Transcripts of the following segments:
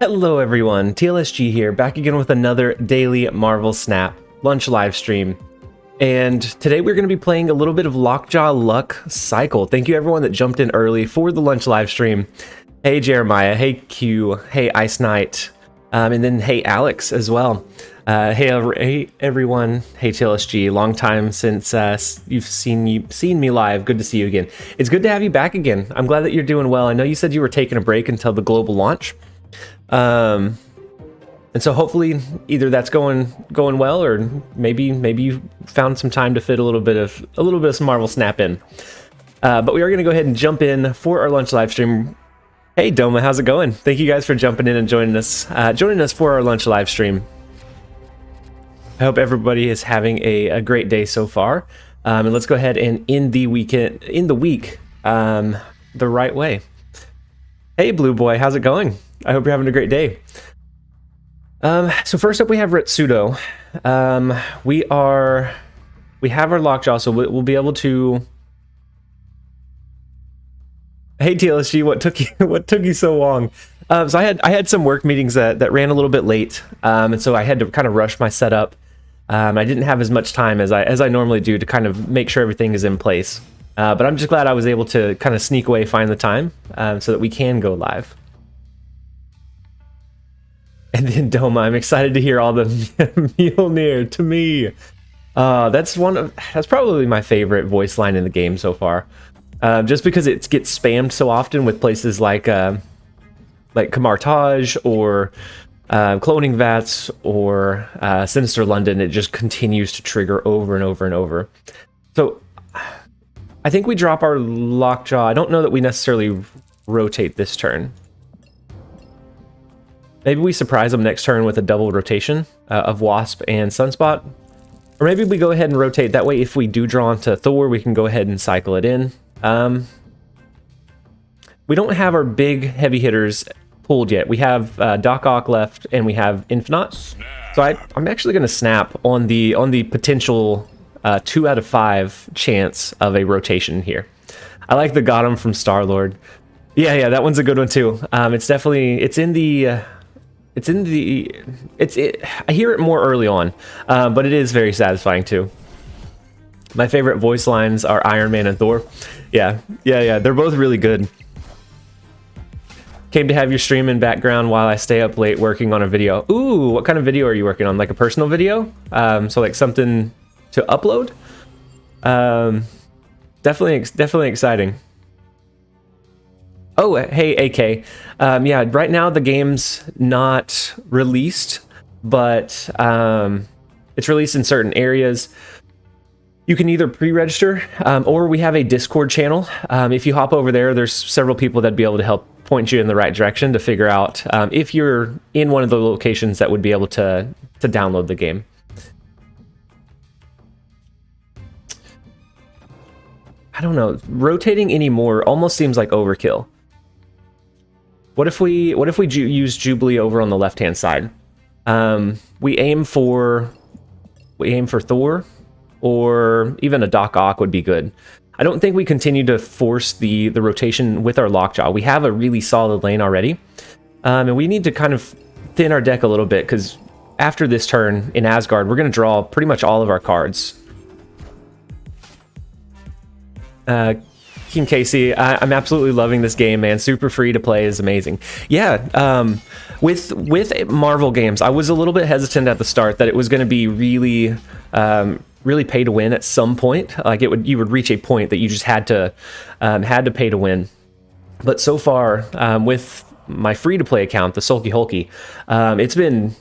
Hello everyone, TLSG here, back again with another daily Marvel Snap lunch live stream. And today we're going to be playing a little bit of Lockjaw Luck Cycle. Thank you everyone that jumped in early for the lunch live stream. Hey Jeremiah, hey Q, hey Ice Knight, and then hey Alex as well. Hey everyone, hey TLSG, long time since you've seen me live. Good to see you again. It's good to have you back again. I'm glad that you're doing well. I know you said you were taking a break until the global launch. And so hopefully either that's going well, or maybe you found some time to fit a little bit of some Marvel Snap in. But we are going to go ahead and jump in for our lunch live stream. Hey Doma, how's it going? Thank you guys for jumping in and joining us for our lunch live stream. I hope everybody is having a great day so far. And let's go ahead and end the week the right way. Hey Blue Boy, how's it going? I hope you're having a great day. So first up we have Ritsudo. We have our Lockjaw, so we'll be able to... Hey TLSG, what took you so long? So I had some work meetings that ran a little bit late, and so I had to kind of rush my setup. I didn't have as much time as I normally do to kind of make sure everything is in place. But I'm just glad I was able to kind of sneak away, find the time, so that we can go live. And then Doma, I'm excited to hear all the Mjolnir to me. That's probably my favorite voice line in the game so far. Just because it gets spammed so often with places like Camartage or Cloning Vats or Sinister London. It just continues to trigger over and over and over. So I think we drop our Lockjaw. I don't know that we necessarily rotate this turn. Maybe we surprise them next turn with a double rotation of Wasp and Sunspot. Or maybe we go ahead and rotate. That way, if we do draw onto Thor, we can go ahead and cycle it in. We don't have our big heavy hitters pulled yet. We have Doc Ock left, and we have Infinite. So I'm actually going to snap on the potential 2 out of 5 chance of a rotation here. I like the got him from Star-Lord. Yeah, that one's a good one too. I hear it more early on, but it is very satisfying too. My favorite voice lines are Iron Man and Thor. Yeah, they're both really good. Came to have your stream in background while I stay up late working on a video. Ooh, what kind of video are you working on? Like a personal video? So like something to upload? Definitely exciting. Oh, hey, AK. Yeah, right now the game's not released, but it's released in certain areas. You can either pre-register, or we have a Discord channel. If you hop over there, there's several people that'd be able to help point you in the right direction to figure out if you're in one of the locations that would be able to download the game. I don't know, rotating anymore almost seems like overkill. What if we use Jubilee over on the left hand side? We aim for Thor, or even a Doc Ock would be good. I don't think we continue to force the rotation with our Lockjaw. We have a really solid lane already, and we need to kind of thin our deck a little bit, because after this turn in Asgard, we're going to draw pretty much all of our cards. King Casey, I'm absolutely loving this game, man. Super free to play is amazing. Yeah, with Marvel games, I was a little bit hesitant at the start that it was going to be really pay to win at some point. Like you would reach a point that you just had to pay to win. But so far, with my free to play account, the Sulky Hulky, it's been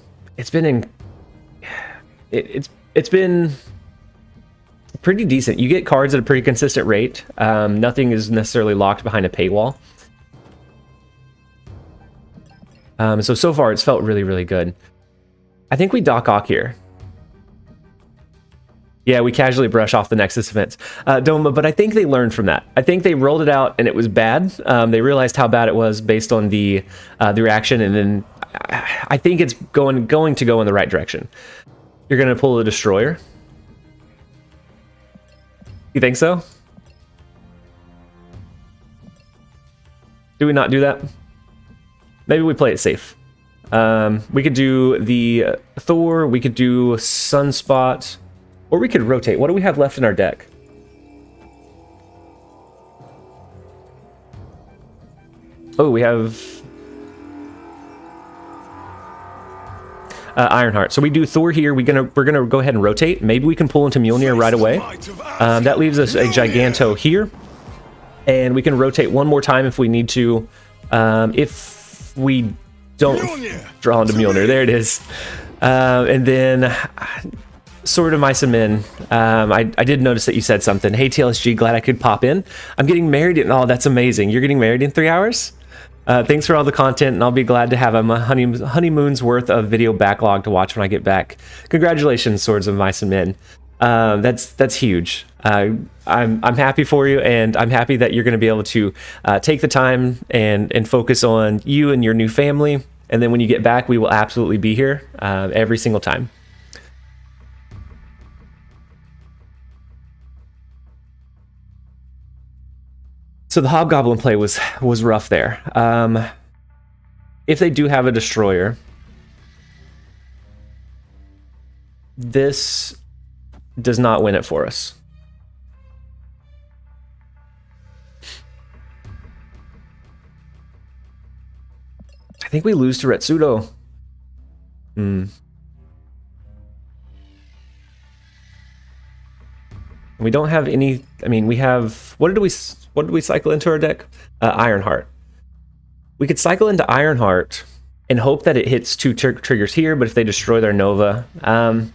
pretty decent. You get cards at a pretty consistent rate. Nothing is necessarily locked behind a paywall. So far it's felt really good. I think we Doc Ock here. Yeah, we casually brush off the Nexus events. Doma, but I think they learned from that. I think they rolled it out and it was bad. They realized how bad it was based on the reaction, and then I think it's going to go in the right direction. You're going to pull a Destroyer. You think so? Do we not do that? Maybe we play it safe. We could do the Thor, we could do Sunspot, or we could rotate. What do we have left in our deck? Oh, we have Ironheart. So we do Thor here. We're gonna go ahead and rotate. Maybe we can pull into Mjolnir right away. That leaves us a Giganto here, and we can rotate one more time if we need to. If we don't draw into Mjolnir, there it is. And then Sword of Mice and Men. I did notice that you said something. Hey TLSG, glad I could pop in. I'm getting married in, oh, that's amazing. You're getting married in 3 hours? Thanks for all the content, and I'll be glad to have a honeymoon's worth of video backlog to watch when I get back. Congratulations, Swords of Mice and Men. That's huge. I'm happy for you, and I'm happy that you're going to be able to take the time and focus on you and your new family. And then when you get back, we will absolutely be here every single time. So the Hobgoblin play was rough there. If they do have a destroyer, this does not win it for us. I think we lose to Retsudo. We don't have any. I mean, we have. What did we cycle into our deck? Ironheart. We could cycle into Ironheart and hope that it hits 2 triggers here, but if they destroy their Nova, I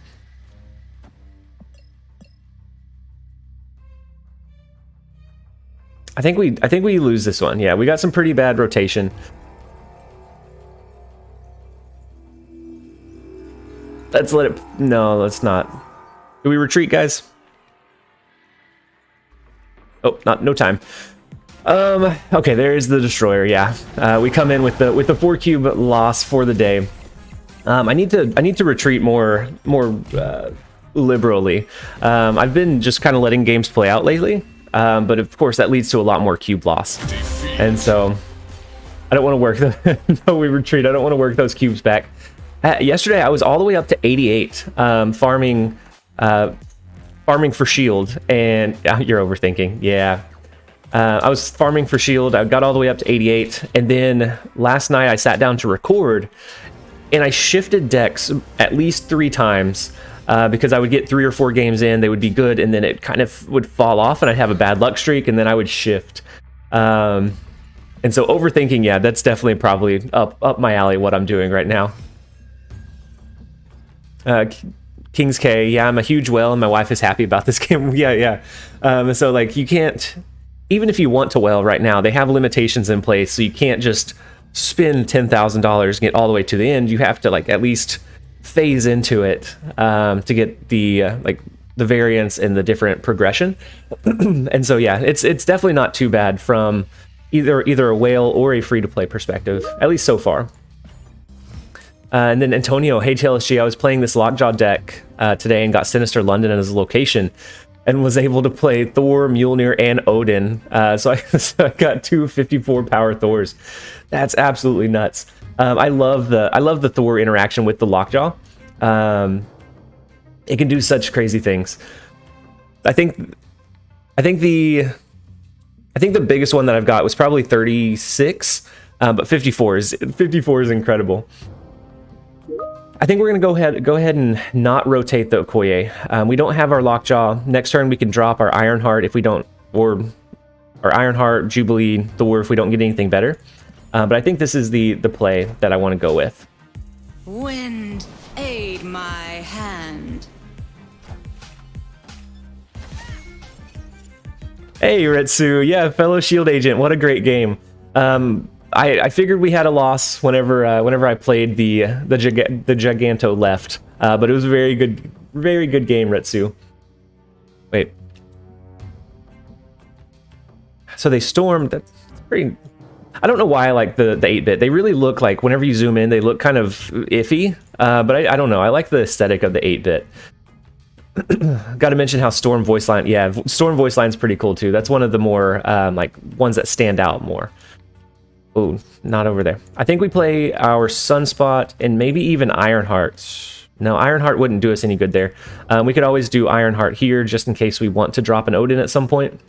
think we lose this one. Yeah, we got some pretty bad rotation. Let's let it. No, let's not. Do we retreat, guys? Oh, no time. Okay, there is the destroyer. Yeah, we come in with the 4 cube loss for the day. I need to retreat more liberally. I've been just kind of letting games play out lately, but of course that leads to a lot more cube loss, and so I don't want to work the. No, we retreat. I don't want to work those cubes back. Yesterday I was all the way up to 88, farming for shield, and you're overthinking. Yeah. I was farming for shield. I got all the way up to 88, and then last night I sat down to record, and I shifted decks at least 3 times because I would get 3 or 4 games in, they would be good, and then it kind of would fall off, and I'd have a bad luck streak, and then I would shift. And so overthinking, yeah, that's definitely probably up my alley, what I'm doing right now. King's K, yeah, I'm a huge whale, and my wife is happy about this game. Yeah. So like, you can't, even if you want to whale right now, they have limitations in place, so you can't just spend $10,000 and get all the way to the end. You have to like at least phase into it to get the like the variance and the different progression. And so yeah, it's definitely not too bad from either a whale or a free-to-play perspective, at least so far. And then Antonio, hey TLSG, I was playing this Lockjaw deck today and got Sinister London as a location, and was able to play Thor, Mjolnir, and Odin. So I got 2 54 power Thors. That's absolutely nuts. I love the Thor interaction with the Lockjaw. It can do such crazy things. I think the biggest one that I've got was probably 36, but 54 is incredible. I think we're gonna go ahead and not rotate the Okoye. We don't have our Lockjaw. Next turn we can drop our Ironheart if we don't, or our Ironheart, Jubilee, Thor if we don't get anything better. But I think this is the play that I want to go with. Wind, aid my hand. Hey Retsu, yeah, fellow Shield Agent. What a great game. I figured we had a loss whenever I played the Giganto left, but it was a very good game, Retsu. Wait, so they stormed. That's pretty. I don't know why I like the 8-bit. They really look like, whenever you zoom in, they look kind of iffy. But I don't know. I like the aesthetic of the 8-bit. Got to mention how Storm voice line. Yeah, Storm voice line's pretty cool too. That's one of the more like ones that stand out more. Oh, not over there. I think we play our Sunspot and maybe even Ironheart. No, Ironheart wouldn't do us any good there. We could always do Ironheart here just in case we want to drop an Odin at some point.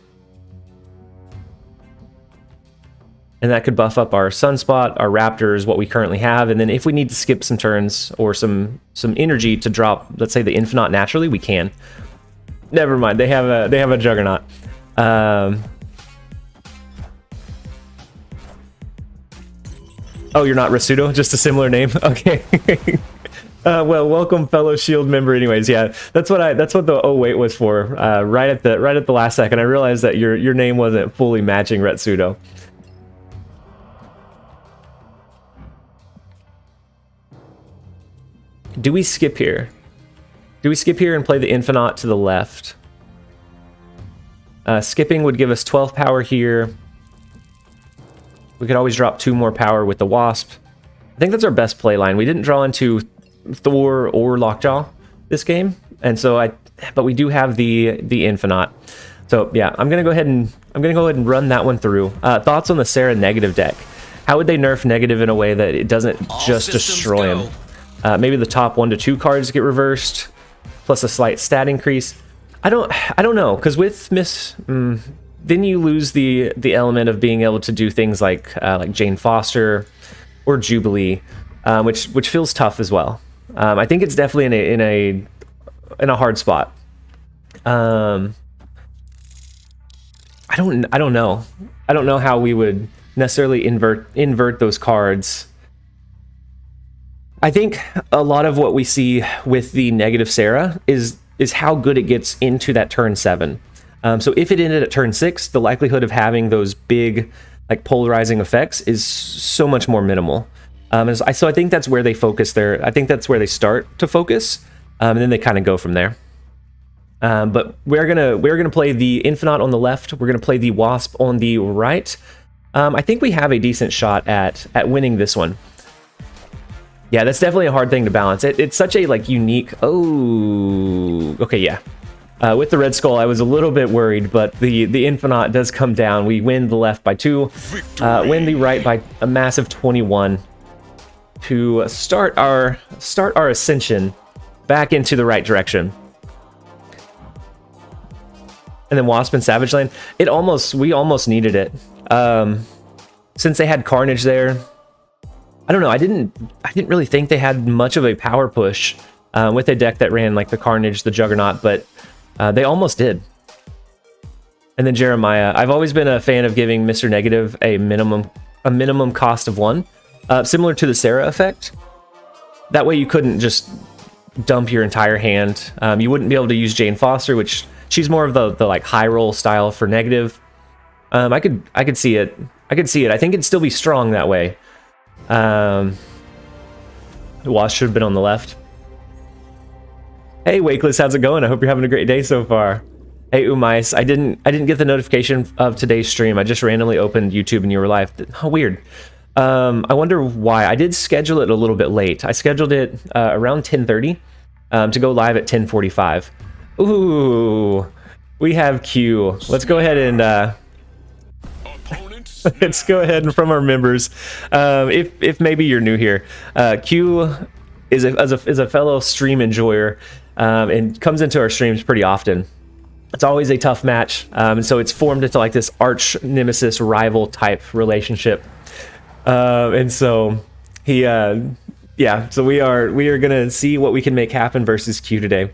And that could buff up our Sunspot, our Raptors, what we currently have. And then if we need to skip some turns or some energy to drop, let's say, the Infinite naturally, we can. Never mind, they have a Juggernaut. Oh, you're not Rasudo? Just a similar name? Okay. Well, welcome, fellow Shield member. Anyways, yeah, that's what the oh wait was for. Right at the last second, I realized that your name wasn't fully matching Retsudo. Do we skip here? Do we skip here and play the Infinite to the left? Skipping would give us 12 power here. We could always drop 2 more power with the Wasp. I think that's our best play line. We didn't draw into Thor or Lockjaw this game, and so but we do have the Infinite. So yeah, I'm gonna go ahead and run that one through. Thoughts on the Sarah negative deck? How would they nerf negative in a way that it doesn't just destroy him? Maybe the top 1 to 2 cards get reversed, plus a slight stat increase. I don't know, because with then you lose the element of being able to do things like Jane Foster or Jubilee, which feels tough as well. I think it's definitely in a hard spot. I don't know. I don't know how we would necessarily invert those cards. I think a lot of what we see with the negative Sarah is how good it gets into that turn 7. So if it ended at turn 6, the likelihood of having those big, like, polarizing effects is so much more minimal. So I think that's where they focus there. I think that's where they start to focus, and then they kind of go from there. But we're gonna play the Infinite on the left. We're gonna play the Wasp on the right. I think we have a decent shot at winning this one. Yeah, that's definitely a hard thing to balance. It's such a, like, unique... Oh, okay, yeah. With the Red Skull, I was a little bit worried, but the Infinite does come down. We win the left by 2, win the right by a massive 21 to start our ascension back into the right direction. And then Wasp and Savage Land, we almost needed it. Since they had Carnage there, I don't know. I didn't really think they had much of a power push with a deck that ran like the Carnage, the Juggernaut, but they almost did. And then Jeremiah. I've always been a fan of giving Mr. Negative a minimum cost of 1, similar to the Sarah effect. That way you couldn't just dump your entire hand. You wouldn't be able to use Jane Foster, which she's more of the like high roll style for negative. I could see it. I think it'd still be strong that way. The Wasp should have been on the left. Hey Wakeless, how's it going? I hope you're having a great day so far. Hey Umais, I didn't get the notification of today's stream. I just randomly opened YouTube and you were live. How weird. I wonder why. I did schedule it a little bit late. I scheduled it around 10:30 to go live at 10:45. Ooh, we have Q. Let's go ahead and let's go ahead and from our members. If maybe you're new here, Q is a fellow stream enjoyer and comes into our streams pretty often. It's always a tough match, and so it's formed into like this arch nemesis rival type relationship. And so he, yeah. So we are gonna see what we can make happen versus Q today.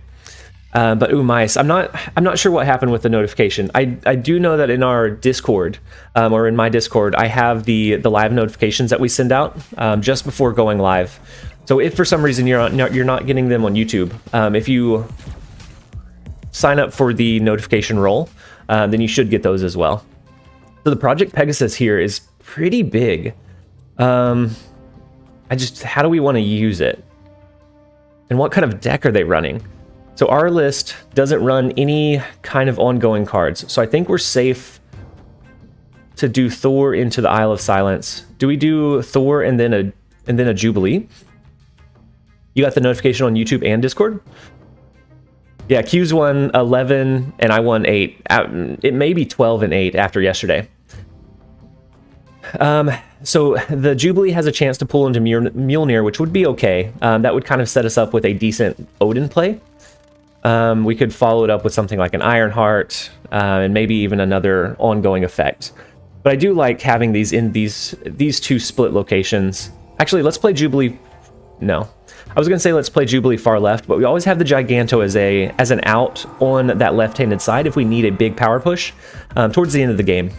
But Mice, I'm not sure what happened with the notification. I do know that in our Discord, or in my Discord, I have the live notifications that we send out just before going live. So if for some reason you're not getting them on YouTube, if you sign up for the notification roll, then you should get those as well. So the Project Pegasus here is pretty big. How do we want to use it? And what kind of deck are they running? So our list doesn't run any kind of ongoing cards. So I think we're safe to do Thor into the Isle of Silence. Do we do Thor and then a Jubilee? You got the notification on YouTube and Discord? Yeah, Q's won 11 and I won 8. It may be 12 and 8 after yesterday. So the Jubilee has a chance to pull into Mjolnir, which would be okay. That would kind of set us up with a decent Odin play. We could follow it up with something like an Ironheart, and maybe even another ongoing effect. But I do like having these in these two split locations. Actually, let's play Jubilee. No. I was going to say let's play Jubilee far left, but we always have the Giganto as an out on that left-handed side if we need a big power push towards the end of the game.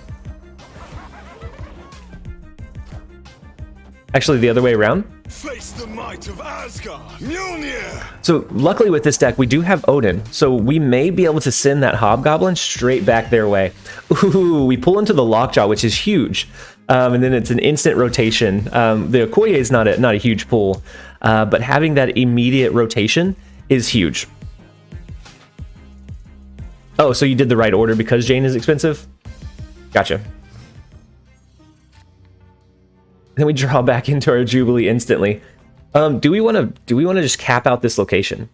Actually, the other way around. Face the might of Asgard, Mjolnir! So luckily with this deck, we do have Odin, so we may be able to send that Hobgoblin straight back their way. Ooh, we pull into the Lockjaw, which is huge. And then it's an instant rotation. The Okoye is not a huge pull, but having that immediate rotation is huge. Oh, so you did the right order because Jane is expensive? Gotcha. Then we draw back into our Jubilee instantly. Do we want to just cap out this location?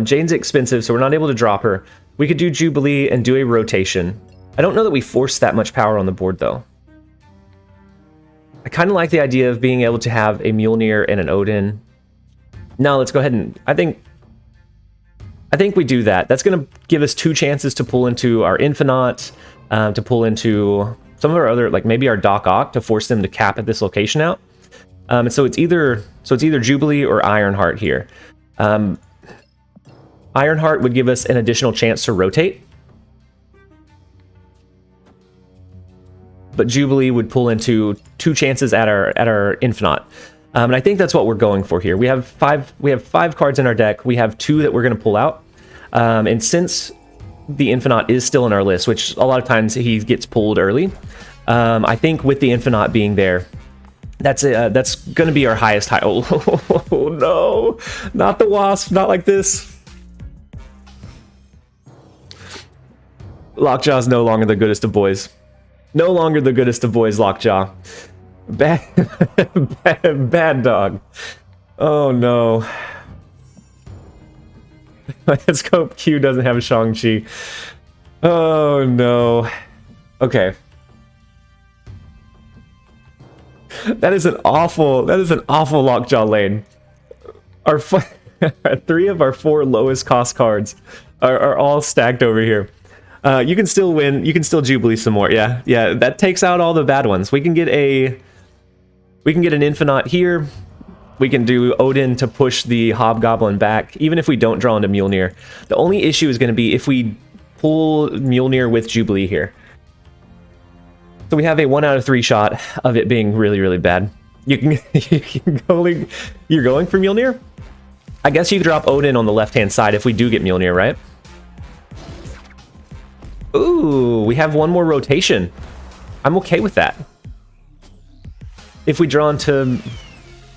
Jane's expensive, so we're not able to drop her. We could do Jubilee and do a rotation. I don't know that we force that much power on the board, though. I kind of like the idea of being able to have a Mjolnir and an Odin. No, let's go ahead and... I think we do that. That's going to give us 2 chances to pull into our Infinite, to pull into some of our other, like maybe our Doc Ock, to force them to cap at this location out. And so it's either Jubilee or Ironheart here. Ironheart would give us an additional chance to rotate. But Jubilee would pull into 2 chances at our Infinite. And I think that's what we're going for here. We have 5 cards in our deck. We have 2 that we're going to pull out. And since the Infinite is still in our list, which a lot of times he gets pulled early, I think with the Infinite being there, that's going to be our highest high. Oh no, not the Wasp, not like this. Lockjaw's no longer the goodest of boys. No longer the goodest of boys, Lockjaw. Bad dog. Oh no. Let's hope Q doesn't have Shang-Chi. Oh no. Okay. That is an awful Lockjaw lane. Our 3 of our 4 lowest cost cards are all stacked over here. You can still win. You can still Jubilee some more. Yeah, that takes out all the bad ones. We can get an Infinite here. We can do Odin to push the Hobgoblin back, even if we don't draw into Mjolnir. The only issue is going to be if we pull Mjolnir with Jubilee here. So we have a 1 out of 3 shot of it being really, really bad. You're going for Mjolnir? I guess you drop Odin on the left-hand side if we do get Mjolnir, right? Ooh, we have 1 more rotation. I'm okay with that. If we draw into...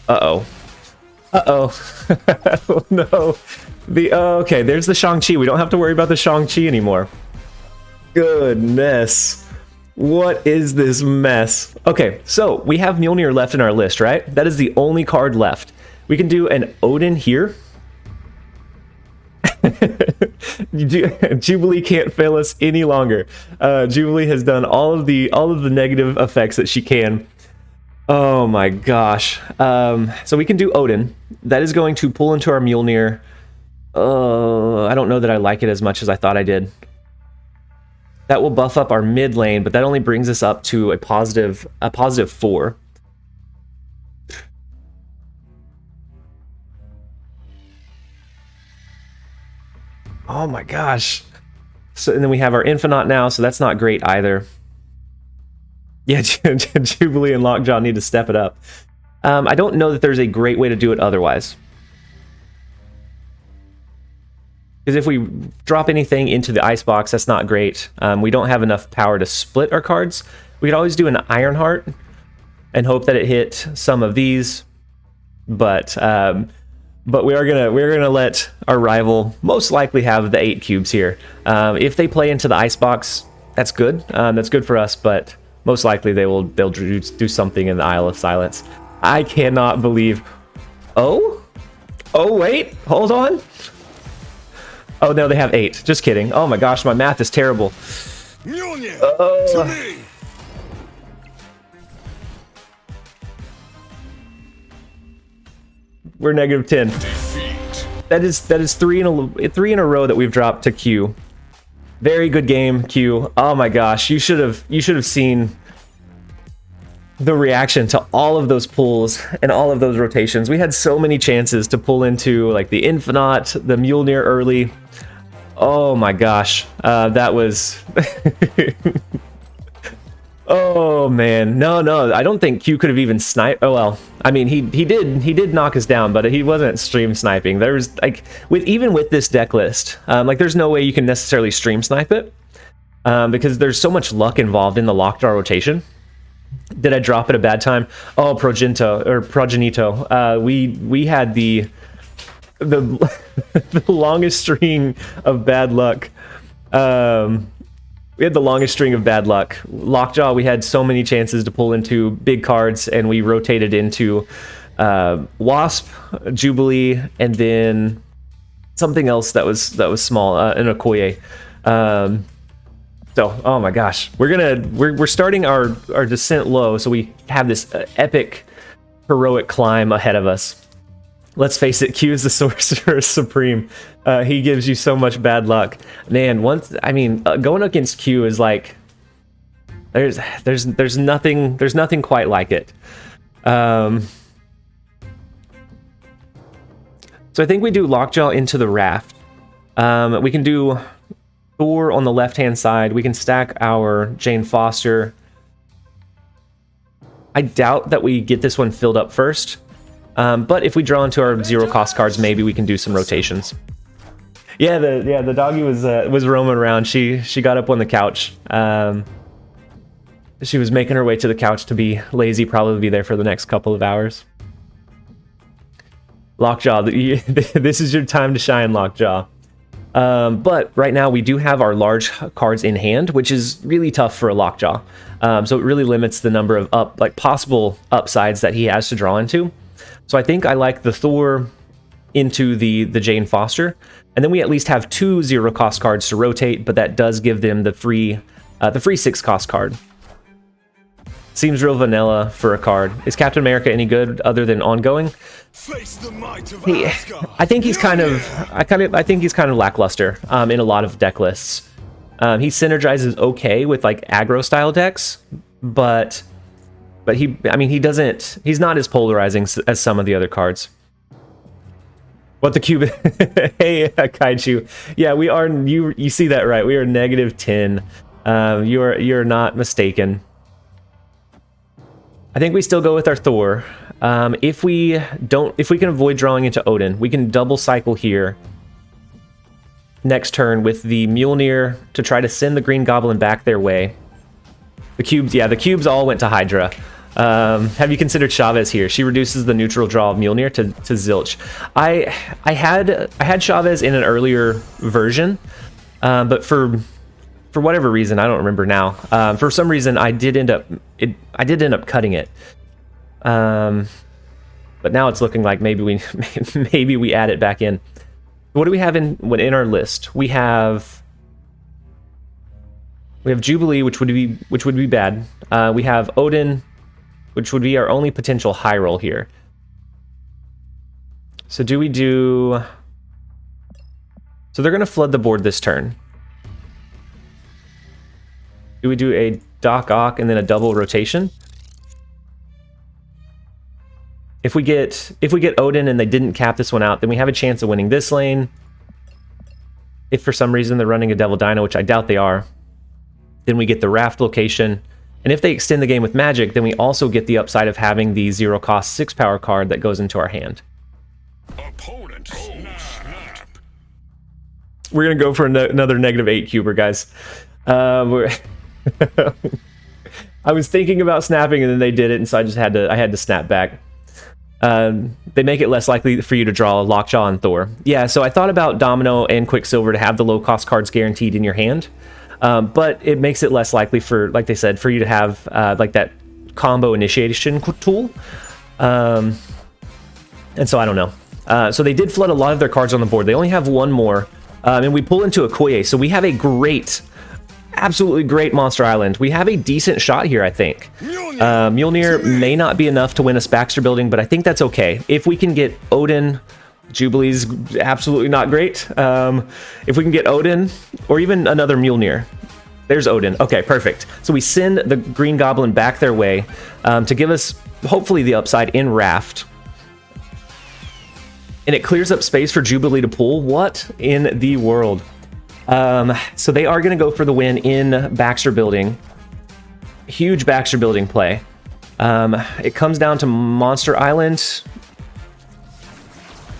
Uh-oh. Oh, no. Okay, there's the Shang-Chi. We don't have to worry about the Shang-Chi anymore. Goodness. What is this mess? Okay, so we have Mjolnir left in our list, right? That is the only card left. We can do an Odin here. Jubilee can't fail us any longer. Jubilee has done all of the negative effects that she can. Oh my gosh. So we can do Odin. That is going to pull into our Mjolnir. I don't know that I like it as much as I thought I did. That will buff up our mid lane, but that only brings us up to a positive 4. Oh my gosh. So, and then we have our Infinite now, so that's not great either. Yeah, Jubilee and Lockjaw need to step it up. I don't know that there's a great way to do it otherwise. Because if we drop anything into the icebox, that's not great. We don't have enough power to split our cards. We could always do an Ironheart and hope that it hit some of these. But we're gonna let our rival most likely have the 8 cubes here. If they play into the icebox, that's good. That's good for us, but most likely they'll do something in the Isle of Silence. I cannot believe. Oh wait, hold on. Oh no, they have 8. Just kidding. Oh my gosh, my math is terrible. Mjolnir, to me. we're negative 10. Defeat. That is three in a row that we've dropped to Q. Very good game, Q. Oh my gosh, you should have seen the reaction to all of those pulls and all of those rotations. We had so many chances to pull into like the Infinite, the Mjolnir early. Oh my gosh, that was. Oh man, no, I don't think Q could have even sniped. Oh well, I mean he did knock us down, but he wasn't stream sniping. There's like even with this deck list, like there's no way you can necessarily stream snipe it, because there's so much luck involved in the Lockjaw rotation. Did I drop at a bad time? Oh, Progenito. We had the the longest string of bad luck. We had the longest string of bad luck. Lockjaw, we had so many chances to pull into big cards, and we rotated into Wasp, Jubilee, and then something else that was small, an Okoye. So, oh my gosh, we're starting our descent low, so we have this epic heroic climb ahead of us. Let's face it, Q is the Sorcerer Supreme. He gives you so much bad luck, man. Going against Q is like there's nothing quite like it. So I think we do Lockjaw into the raft. We can do Thor on the left hand side. We can stack our Jane Foster. I doubt that we get this one filled up first. But if we draw into our zero cost cards, maybe we can do some rotations. Yeah, the doggy was roaming around. She got up on the couch. She was making her way to the couch to be lazy, probably be there for the next couple of hours. Lockjaw, this is your time to shine, Lockjaw. But right now we do have our large cards in hand, which is really tough for a Lockjaw. So it really limits the number of possible upsides that he has to draw into. So I think I like the Thor into the Jane Foster, and then we at least have 2 zero cost cards to rotate, but that does give them the free 6 cost card. Seems real vanilla for a card. Is Captain America any good other than ongoing? Face the might of I think he's kind of lackluster in a lot of deck lists. He synergizes okay with like aggro style decks, but he's not as polarizing as some of the other cards. What the cube? Hey, Kaiju. Yeah, we are. You see that right? We are negative 10. You're not mistaken. I think we still go with our Thor. If we can avoid drawing into Odin, we can double cycle here. Next turn with the Mjolnir to try to send the Green Goblin back their way. The cubes all went to Hydra. Have you considered Chavez here? She reduces the neutral draw of Mjolnir to zilch. I had Chavez in an earlier version, but for whatever reason, I don't remember now. For some reason, I did end up cutting it. But now it's looking like maybe we add it back in. What do we have in our list? We have Jubilee, which would be bad. We have Odin, which would be our only potential high roll here. So do we do... So they're going to flood the board this turn. Do we do a Doc Ock and then a double rotation? If we get Odin and they didn't cap this one out, then we have a chance of winning this lane. If for some reason they're running a Devil Dino, which I doubt they are, then we get the Raft location. And if they extend the game with Magic, then we also get the upside of having the 0 cost 6 power card that goes into our hand. opponent. Snap. We're gonna go for another -8 cuber, guys. I was thinking about snapping and then they did it, and so I had to snap back. They make it less likely for you to draw Lockjaw and Thor. Yeah, so I thought about Domino and Quicksilver to have the low cost cards guaranteed in your hand. But it makes it less likely for, like they said, for you to have like that combo initiation tool. And so I don't know. So they did flood a lot of their cards on the board. They only have one more. And we pull into Okoye. So we have a great, absolutely great Monster Island. We have a decent shot here, I think. Mjolnir may not be enough to win us Baxter building, but I think that's okay. If we can get Odin, Jubilee's absolutely not great. If we can get Odin, or even another Mjolnir. There's Odin. Okay, perfect. So we send the Green Goblin back their way to give us, hopefully, the upside in Raft. And it clears up space for Jubilee to pull. What in the world? So they are going to go for the win in Baxter building. Huge Baxter building play. It comes down to Monster Island.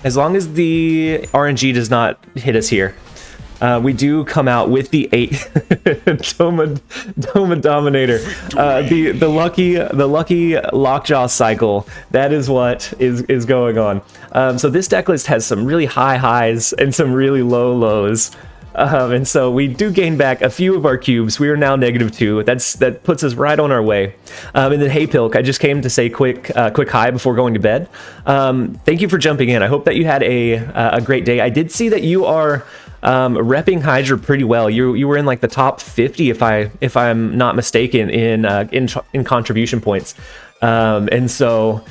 As long as the RNG does not hit us here, we do come out with the 8 DomaDominator. The lucky Lockjaw cycle. That is what is going on. So this deck list has some really high highs and some really low lows. And so we do gain back a few of our cubes. We are now -2. That puts us right on our way. And then, hey Pilk, I just came to say quick hi before going to bed. Thank you for jumping in. I hope that you had a great day. I did see that you are repping Hydra pretty well. You were in like the top 50 if I'm not mistaken in contribution points. And so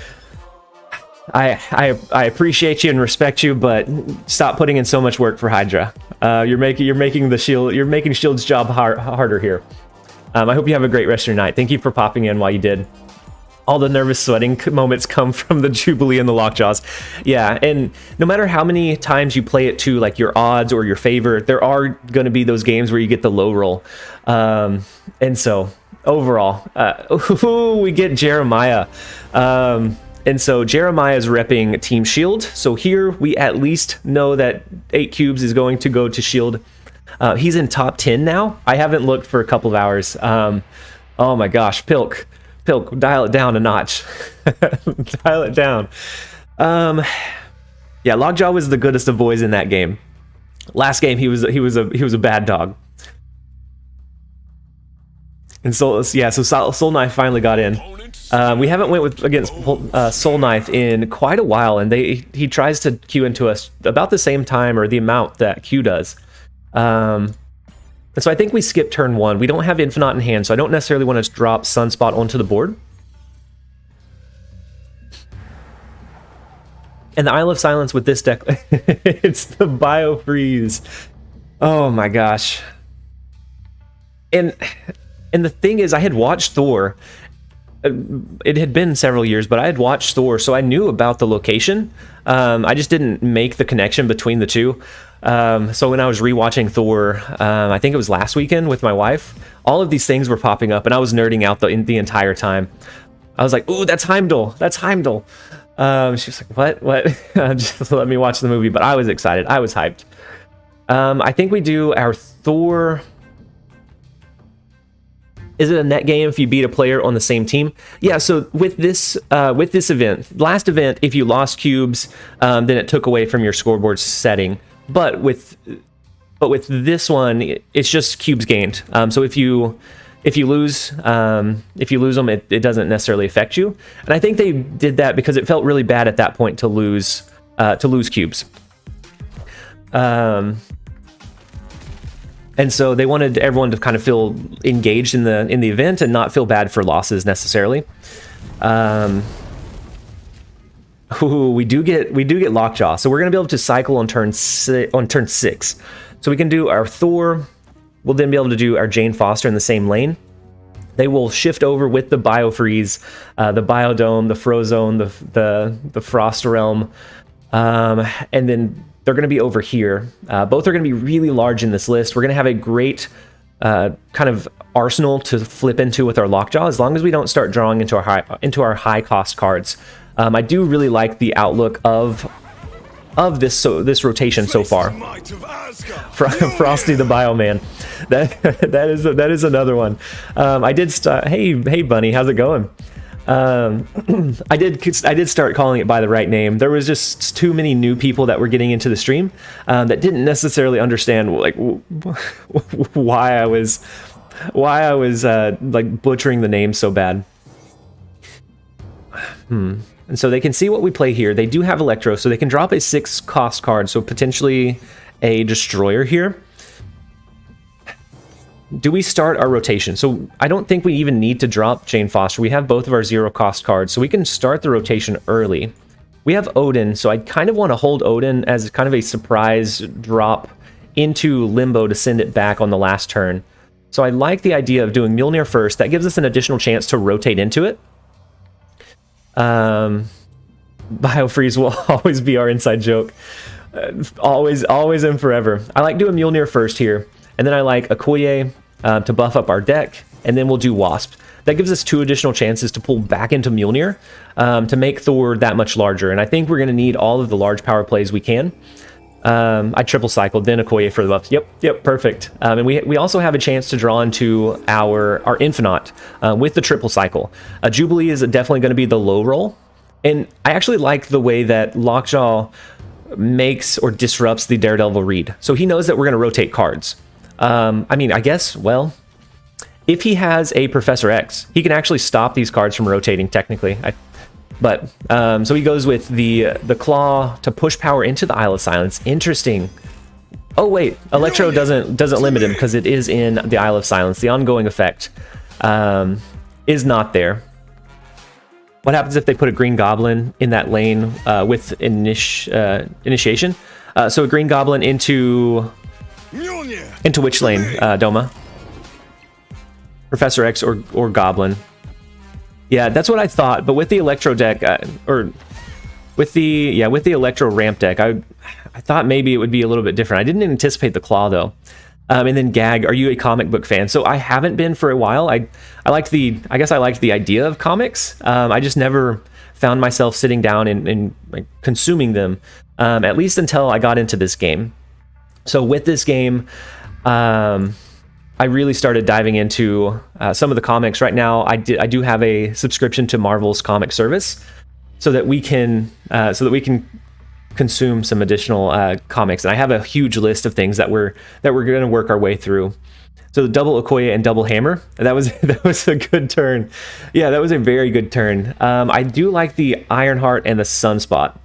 I appreciate you and respect you, but stop putting in so much work for Hydra. You're making Shield's job harder here. I hope you have a great rest of your night. Thank you for popping in while you did. All the nervous sweating moments come from the Jubilee and the Lockjaws. Yeah, and no matter how many times you play it to like your odds or your favor, there are going to be those games where you get the low roll. And so overall, we get Jeremiah. And so Jeremiah is repping Team Shield. So here we at least know that 8 cubes is going to go to Shield. He's in top 10 now. I haven't looked for a couple of hours. Oh my gosh, Pilk, dial it down a notch. Dial it down. Yeah, Lockjaw was the goodest of boys in that game. Last game he was a bad dog. And so Soul Knife finally got in. We haven't went against Soul Knife in quite a while, and he tries to queue into us about the same time or the amount that Q does. And so I think we skip turn 1. We don't have Infinite in hand, so I don't necessarily want to drop Sunspot onto the board. And the Isle of Silence with this deck, it's the Bio Freeze. Oh my gosh. And the thing is, I had watched Thor. It had been several years, but I had watched Thor, so I knew about the location. I just didn't make the connection between the two. So when I was rewatching Thor, I think it was last weekend with my wife, all of these things were popping up, and I was nerding out the entire time. I was like, "Ooh, that's Heimdall! That's Heimdall!" She was like, "What? Just let me watch the movie." But I was excited. I was hyped. I think we do our Thor. Is it a net game if you beat a player on the same team? Yeah, so with this event, last event, if you lost cubes, then it took away from your scoreboard setting. But with this one, it's just cubes gained. So if you lose them, it doesn't necessarily affect you. And I think they did that because it felt really bad at that point to lose cubes. And so they wanted everyone to kind of feel engaged in the event and not feel bad for losses necessarily. We do get Lockjaw, so we're gonna be able to cycle on turn 6. So we can do our Thor. We'll then be able to do our Jane Foster in the same lane. They will shift over with the Bio Freeze, the Biodome, the Frozone, the Frost Realm, and then they're going to be over here. Both are going to be really large in this list. We're going to have a great kind of arsenal to flip into with our Lockjaw, as long as we don't start drawing into our high cost cards. I do really like the outlook of this rotation so far. Frosty the Bioman, that is another one. I did start. Hey Bunny, how's it going? I did start calling it by the right name. There was just too many new people that were getting into the stream that didn't necessarily understand like why I was like butchering the name so bad. And so they can see what we play here. They do have Electro, so they can drop a 6 cost card, so potentially a Destroyer here. do we start our rotation? So I don't think we even need to drop Jane Foster. We have both of our 0 cost cards, so we can start the rotation early. We have Odin, so I kind of want to hold Odin as kind of a surprise drop into Limbo to send it back on the last turn. So I like the idea of doing Mjolnir first. That gives us an additional chance to rotate into it. Biofreeze will always be our inside joke. Always and forever. I like doing Mjolnir first here. And then I like Okoye to buff up our deck, and then we'll do Wasp. That gives us 2 additional chances to pull back into Mjolnir to make Thor that much larger. And I think we're going to need all of the large power plays we can. I triple cycled, then Okoye for the buff. Yep, perfect. And we also have a chance to draw into our Infinite with the triple cycle. Jubilee is definitely going to be the low roll. And I actually like the way that Lockjaw makes or disrupts the Daredevil read. So he knows that we're going to rotate cards. I mean, I guess, well, if he has a Professor X, he can actually stop these cards from rotating, technically. So he goes with the Claw to push power into the Isle of Silence. Interesting. Oh, wait. Electro doesn't limit him because it is in the Isle of Silence. The ongoing effect is not there. What happens if they put a Green Goblin in that lane with initiation? So a Green Goblin into which lane, Doma? Professor X or Goblin? Yeah, that's what I thought. But with the Electro deck, with the Electro ramp deck, I thought maybe it would be a little bit different. I didn't anticipate the Claw though. And then Gag, are you a comic book fan? So I haven't been for a while. I guess I liked the idea of comics. I just never found myself sitting down and like consuming them, at least until I got into this game. So with this game, I really started diving into some of the comics. Right now, I do have a subscription to Marvel's comic service, so that we can consume some additional comics. And I have a huge list of things that we're going to work our way through. So the double Okoye and double Hammer, that was a good turn. Yeah, that was a very good turn. I do like the Ironheart and the Sunspot.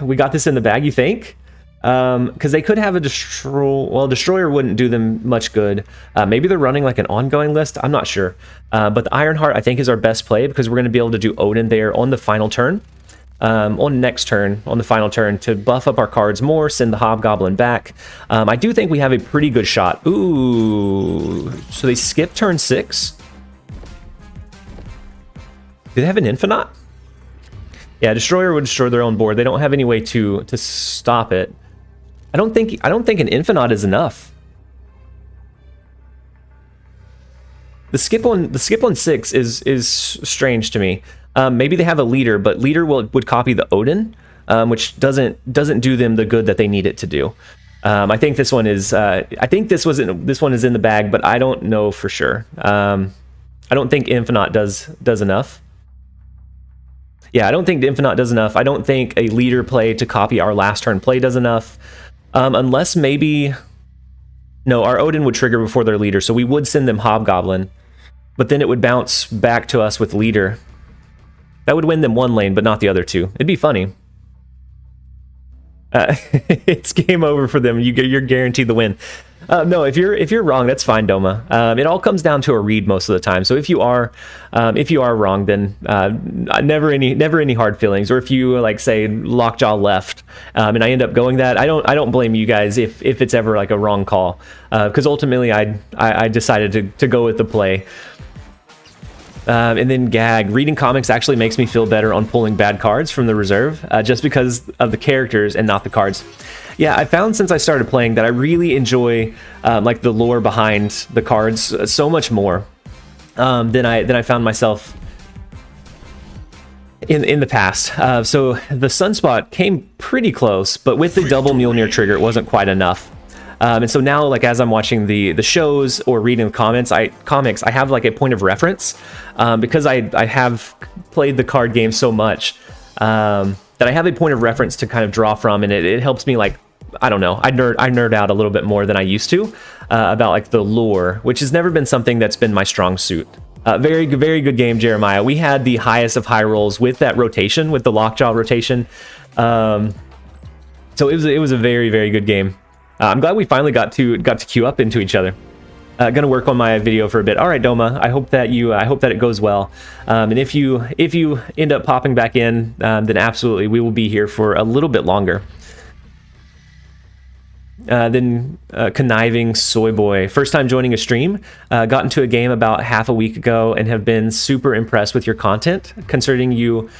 We got this in the bag, you think? Because they could have a Destroyer wouldn't do them much good. Maybe they're running like an ongoing list, I'm not sure. But the Ironheart I think is our best play, because we're going to be able to do Odin there on the final turn. On the final turn, to buff up our cards more, send the Hobgoblin back. I do think we have a pretty good shot. Ooh, so they skip turn 6? Do they have an Infinite? Yeah, Destroyer would destroy their own board. They don't have any way to stop it. I don't think an Infinite is enough. The skip on 6 is strange to me. Maybe they have a leader, but leader would copy the Odin, which doesn't do them the good that they need it to do. I think this one is. I think this one is in the bag, but I don't know for sure. I don't think Infinite does enough. Yeah, I don't think the Infinite does enough. I don't think a leader play to copy our last turn play does enough. Unless maybe... No, our Odin would trigger before their leader, so we would send them Hobgoblin. But then it would bounce back to us with leader. That would win them one lane, but not the other two. It'd be funny. It's game over for them. You're guaranteed the win. No, if you're wrong, that's fine, Doma. It all comes down to a read most of the time. So if you are wrong, then never any hard feelings. Or if you like say Lockjaw left, and I end up going that, I don't blame you guys if it's ever like a wrong call, because ultimately I decided to go with the play. And then Gag, reading comics actually makes me feel better on pulling bad cards from the reserve, just because of the characters and not the cards. Yeah, I found since I started playing that I really enjoy like the lore behind the cards so much more than I found myself in the past. So the Sunspot came pretty close, but with the double Mjolnir trigger, it wasn't quite enough. And so now, like as I'm watching the shows or reading the comics, I have like a point of reference, because I have played the card game so much that I have a point of reference to kind of draw from, and it helps me, like, I don't know, I nerd out a little bit more than I used to about like the lore, which has never been something that's been my strong suit. Very good game, Jeremiah. We had the highest of high rolls with that rotation, with the Lockjaw rotation. So it was a very good game. I'm glad we finally got to queue up into each other. gonna work on my video for a bit. All right, Doma. I hope that it goes well. And if you end up popping back in, then absolutely we will be here for a little bit longer. Then Conniving Soy Boy, first time joining a stream, got into a game about half a week ago and have been super impressed with your content, considering you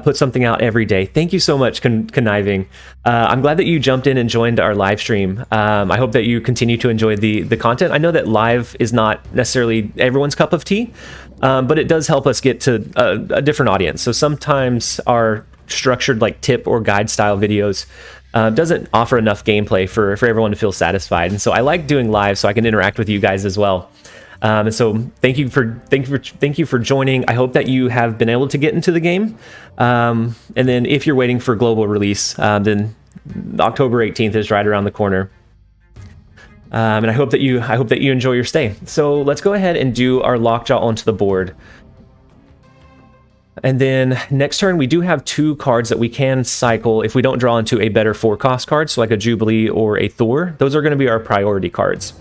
put something out every day. Thank you so much, Conniving. I'm glad that you jumped in and joined our live stream. I hope that you continue to enjoy the content. I know that live is not necessarily everyone's cup of tea, but it does help us get to a different audience. So sometimes our structured like tip or guide style videos doesn't offer enough gameplay for everyone to feel satisfied. And so I like doing live so I can interact with you guys as well. And so thank you for joining. I hope that you have been able to get into the game. And then if you're waiting for global release, then October 18th is right around the corner. And I hope that you enjoy your stay. So let's go ahead and do our Lockjaw onto the board. And then next turn, we do have 2 cards that we can cycle if we don't draw into a better 4-cost card, so like a Jubilee or a Thor. Those are going to be our priority cards.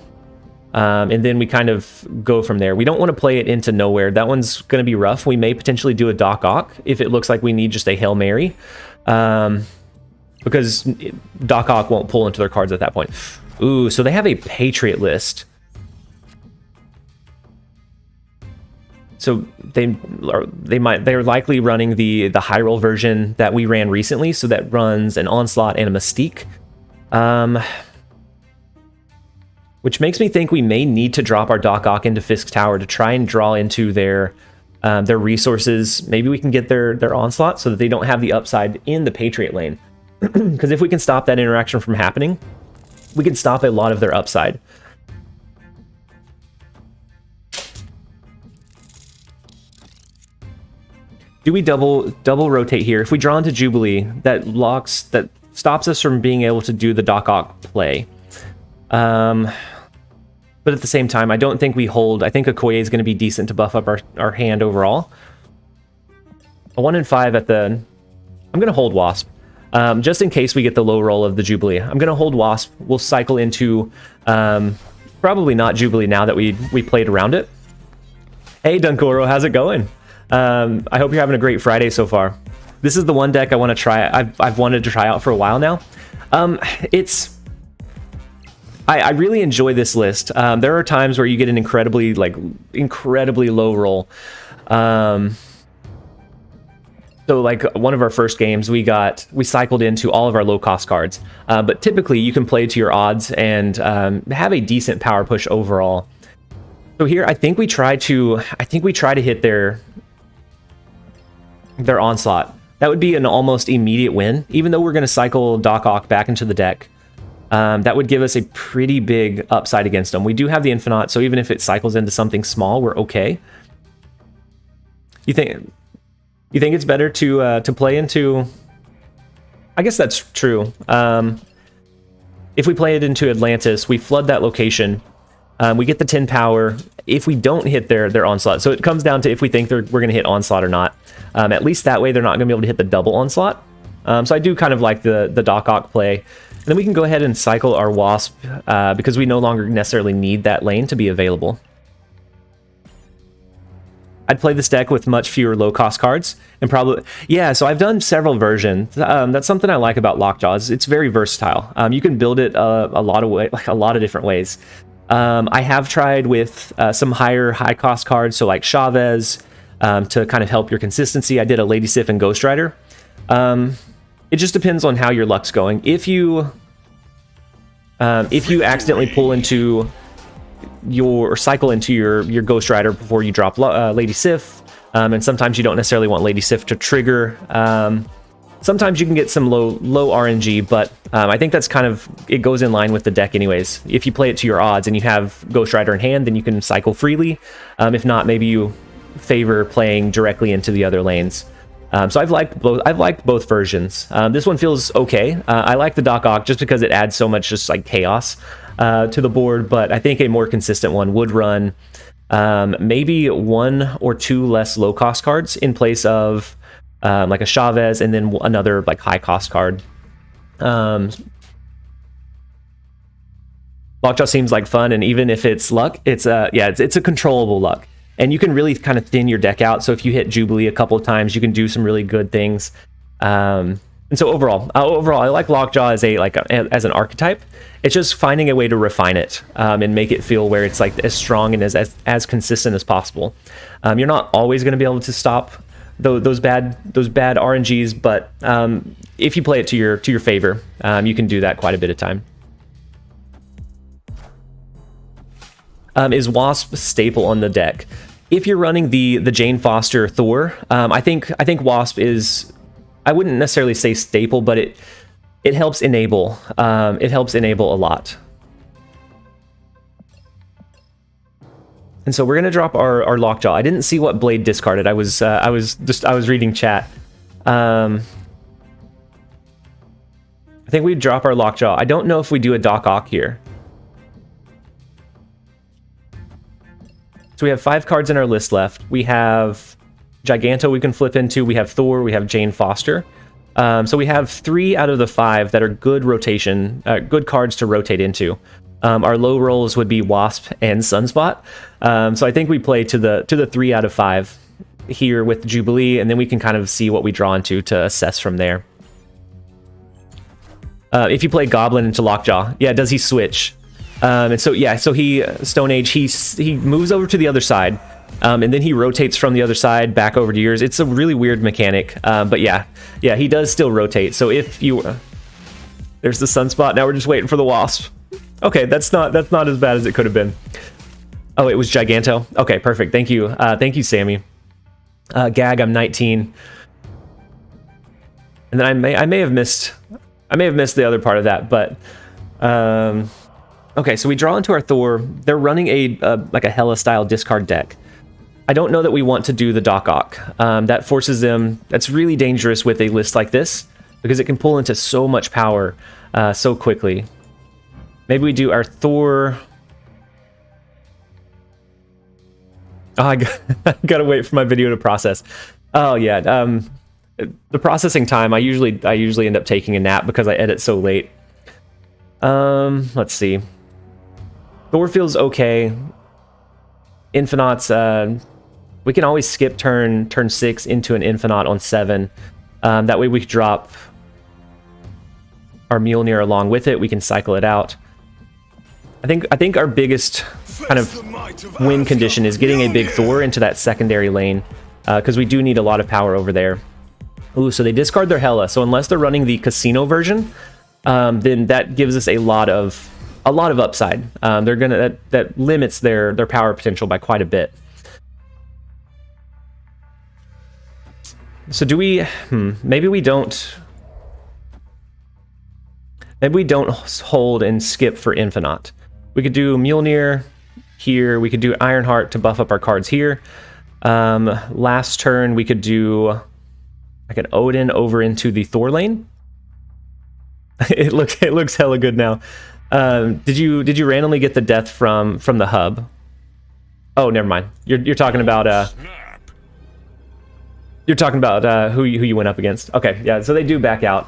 And then we kind of go from there. We don't want to play it into nowhere. That one's going to be rough. We may potentially do a Doc Ock if it looks like we need just a Hail Mary. Because Doc Ock won't pull into their cards at that point. Ooh, so they have a Patriot list. So they're likely running the high roll version that we ran recently, so that runs an Onslaught and a Mystique. Which makes me think we may need to drop our Doc Ock into Fisk Tower to try and draw into their resources. Maybe we can get their Onslaught so that they don't have the upside in the Patriot lane. Because if we can stop that interaction from happening, we can stop a lot of their upside. Do we double rotate here? If we draw into Jubilee, that stops us from being able to do the Doc Ock play. But at the same time, I don't think we hold. I think Okoye is going to be decent to buff up our hand overall. A 1 in 5 at the... I'm going to hold Wasp. Just in case we get the low roll of the Jubilee. I'm going to hold Wasp. We'll cycle into... probably not Jubilee now that we played around it. Hey, Dunkoro, how's it going? I hope you're having a great Friday so far. This is the one deck I want to try. I've wanted to try out for a while now. I really enjoy this list. There are times where you get an incredibly low roll. So like one of our first games, we cycled into all of our low cost cards. But typically you can play to your odds and have a decent power push overall. So here, I think we try to hit their Onslaught. That would be an almost immediate win, even though we're going to cycle Doc Ock back into the deck. That would give us a pretty big upside against them. We do have the Infinite, so even if it cycles into something small, we're okay. You think it's better to play into... I guess that's true. If we play it into Atlantis, we flood that location. We get the 10 power if we don't hit their Onslaught. So it comes down to if we think we're going to hit Onslaught or not. At least that way they're not going to be able to hit the double Onslaught. So I do kind of like the Doc Ock play. And then we can go ahead and cycle our Wasp because we no longer necessarily need that lane to be available. I'd play this deck with much fewer low-cost cards, and probably... Yeah, so I've done several versions. That's something I like about Lockjaw. It's very versatile. You can build it a lot of different ways. I have tried with some high-cost cards, so like Chavez, to kind of help your consistency. I did a Lady Sif and Ghost Rider. It just depends on how your luck's going. If you accidentally pull into or cycle into your Ghost Rider before you drop Lady Sif, and sometimes you don't necessarily want Lady Sif to trigger. Sometimes you can get some low RNG, but I think that's kind of, it goes in line with the deck anyways. If you play it to your odds and you have Ghost Rider in hand, then you can cycle freely. If not, maybe you favor playing directly into the other lanes. So I've liked both versions. This one feels okay. I like the Doc Ock just because it adds so much just like chaos to the board, but I think a more consistent one would run maybe 1 or 2 less low cost cards in place of like a Chavez and then another like high cost card. Lockjaw seems like fun, and even if it's luck, it's a controllable luck. And you can really kind of thin your deck out. So if you hit Jubilee a couple of times, you can do some really good things. And so overall, I like Lockjaw as as an archetype. It's just finding a way to refine it and make it feel where it's like as strong and as consistent as possible. You're not always going to be able to stop those bad RNGs, but if you play it to your favor, you can do that quite a bit of time. Is Wasp staple on the deck? If you're running the Jane Foster Thor, I think Wasp is, I wouldn't necessarily say staple, but it helps enable. It helps enable a lot. And so we're gonna drop our Lockjaw. I didn't see what blade discarded. I was reading chat. I think we drop our Lockjaw. I don't know if we do a Doc Ock here. So we have 5 cards in our list left. We have Giganto we can flip into. We have Thor. We have Jane Foster. So we have 3 out of the 5 that are good rotation, good cards to rotate into. Our low rolls would be Wasp and Sunspot. So I think we play to the 3 out of 5 here with Jubilee, and then we can kind of see what we draw into to assess from there. If you play Goblin into Lockjaw, yeah, does he switch? And so yeah, so he Stone Age, he moves over to the other side, and then he rotates from the other side back over to yours. It's a really weird mechanic, but yeah, he does still rotate. So if you there's the Sunspot. Now we're just waiting for the Wasp. Okay, that's not as bad as it could have been. Oh, it was Giganto. Okay, perfect. Thank you, Sammy. Gag, I'm 19, and then I may have missed the other part of that, but okay, so we draw into our Thor. They're running like a Hela style discard deck. I don't know that we want to do the Doc Ock. That forces them. That's really dangerous with a list like this because it can pull into so much power so quickly. Maybe we do our Thor. Oh, I gotta wait for my video to process. Oh yeah, the processing time. I usually end up taking a nap because I edit so late. Let's see. Thor feels okay. Infinauts, we can always skip turn 6 into an Infinaut on 7. That way we could drop our Mjolnir along with it. We can cycle it out. I think our biggest kind of win condition is getting a big Thor into that secondary lane, because we do need a lot of power over there. Ooh, so they discard their Hela. So unless they're running the casino version, then that gives us a lot of upside. They're gonna that limits their power potential by quite a bit. So do we? Maybe we don't. Maybe we don't hold and skip for Infinaut. We could do Mjolnir here. We could do Ironheart to buff up our cards here. Last turn we could do like an Odin over into the Thor lane. It looks hella good now. Did you randomly get the death from the hub? Oh, never mind. You're talking about who you went up against. Okay, yeah. So they do back out.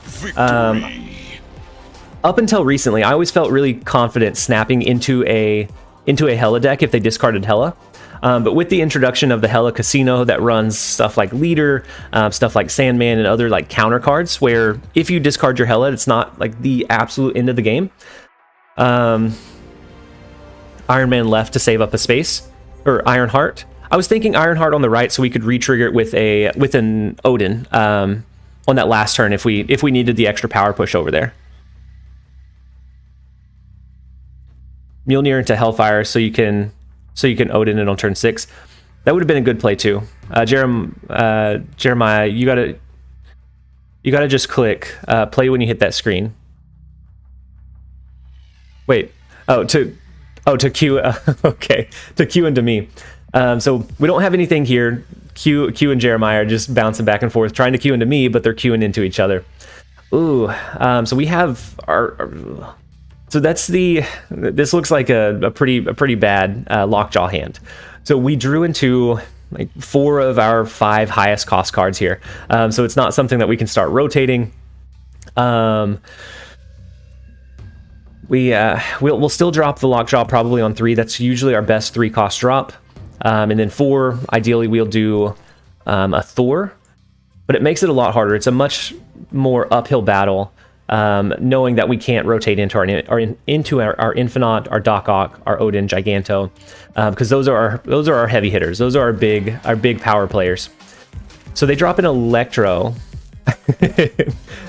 Up until recently, I always felt really confident snapping into a Hela deck if they discarded Hela. But with the introduction of the Hela Casino that runs stuff like Leader, stuff like Sandman, and other like counter cards, where if you discard your Hela, it's not like the absolute end of the game. Iron Man left to save up a space, or Ironheart. I was thinking Ironheart on the right, so we could re-trigger it with an Odin on that last turn if we needed the extra power push over there. Mjolnir into Hellfire, so you can Odin it on turn 6. That would have been a good play too. Jeremiah, you gotta just click play when you hit that screen. Wait, to Q. Okay, to Q and to me. So we don't have anything here. Q and Jeremiah are just bouncing back and forth, trying to Q into me, but they're queuing into each other. Ooh, so we have our so that's this looks like a pretty bad Lockjaw hand. So we drew into like 4 of our 5 highest cost cards here. So it's not something that we can start rotating. we'll still drop the Lockjaw probably on 3. That's usually our best 3 cost drop. And then 4, ideally we'll do a Thor, but it makes it a lot harder. It's a much more uphill battle, knowing that we can't rotate into our Infinite, our Doc Ock, our Odin, Giganto, because those are our heavy hitters. Those are our big power players. So they drop an Electro.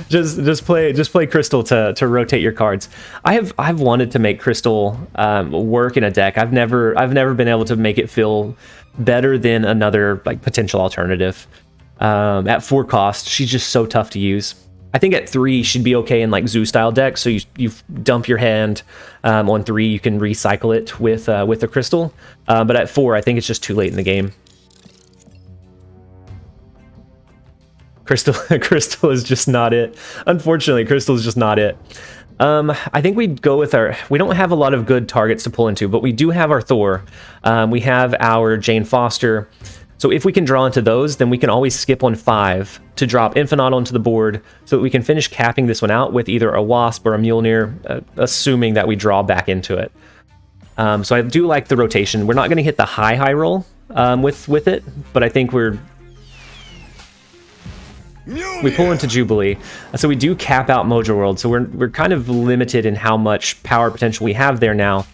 just play Crystal to rotate your cards. I've wanted to make Crystal work in a deck. I've never been able to make it feel better than another like potential alternative. At 4 cost, she's just so tough to use. I think at 3 she'd be okay in like zoo style decks. So you dump your hand on 3, you can recycle it with the Crystal. But at 4, I think it's just too late in the game. Crystal is just not it. Unfortunately, Crystal is just not it. I think we'd go with we don't have a lot of good targets to pull into, but we do have our Thor. We have our Jane Foster. So if we can draw into those, then we can always skip on 5 to drop Infinite onto the board so that we can finish capping this one out with either a Wasp or a Mjolnir, assuming that we draw back into it. So I do like the rotation. We're not going to hit the high roll with it, but I think we pull into Jubilee, so we do cap out Mojo World, so we're kind of limited in how much power potential we have there now.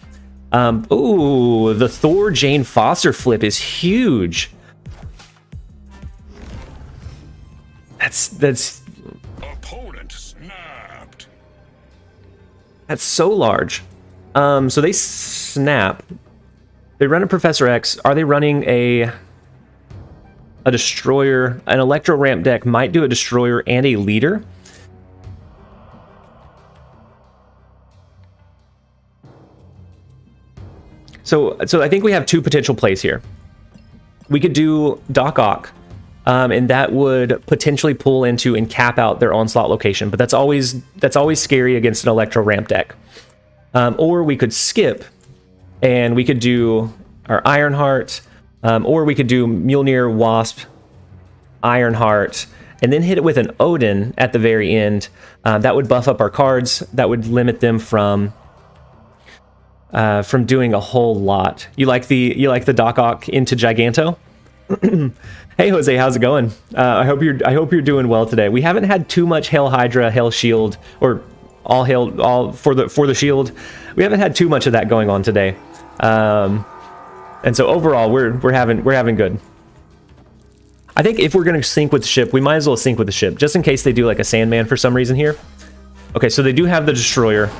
Ooh, the Thor Jane Foster flip is huge. That's Opponent snapped. That's so large. So they snap. They run a Professor X. Are they running a destroyer? An Electro ramp deck might do a destroyer and a leader. So I think we have 2 potential plays here. We could do Doc Ock, and that would potentially pull into and cap out their onslaught location, but that's always scary against an Electro ramp deck. Or we could skip, and we could do our Ironheart, or we could do Mjolnir, Wasp, Ironheart, and then hit it with an Odin at the very end. That would buff up our cards. That would limit them from doing a whole lot. You like the Doc Ock into Giganto? Hey Jose, how's it going? I hope you're doing well today. We haven't had too much Hail Hydra, Hail Shield, or all for the shield. We haven't had too much of that going on today. And so overall, we're having good. I think if we're gonna sync with the ship, we might as well sync with the ship, just in case they do like a Sandman for some reason here. Okay, so they do have the Destroyer.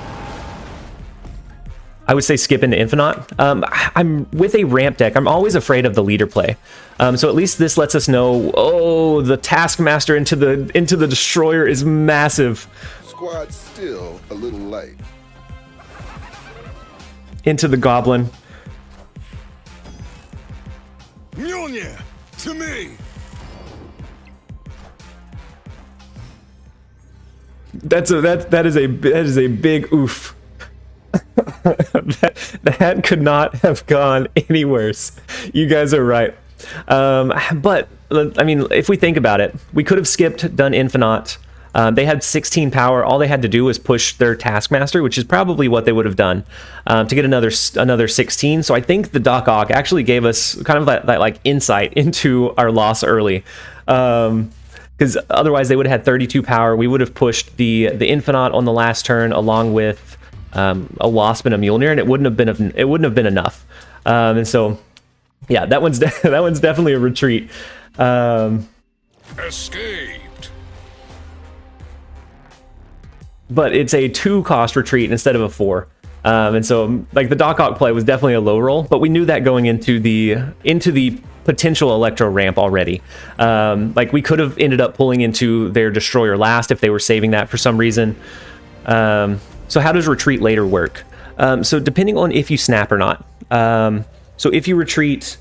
I would say skip into Infinite. I'm with a ramp deck. I'm always afraid of the leader play. So at least this lets us know. Oh, the Taskmaster into the Destroyer is massive. Squad's still a little light. Into the Goblin. Mjolnir, to me. That is a big oof. that could not have gone any worse. You guys are right. But I mean, if we think about it, we could have skipped, done Infinite. They had 16 power. All they had to do was push their Taskmaster, which is probably what they would have done to get another 16. So I think the Doc Ock actually gave us kind of that like insight into our loss early. Because otherwise they would have had 32 power. We would have pushed the Infinite on the last turn along with a Wasp and a Mjolnir, and it wouldn't have been enough. And so, yeah, that one's definitely a retreat. Escaped. But it's a 2-cost retreat instead of a 4. And so, like, the Doc Ock play was definitely a low roll, but we knew that going into the potential Electro ramp already. Like, we could have ended up pulling into their Destroyer last if they were saving that for some reason. So how does retreat later work? So depending on if you snap or not. So if you retreat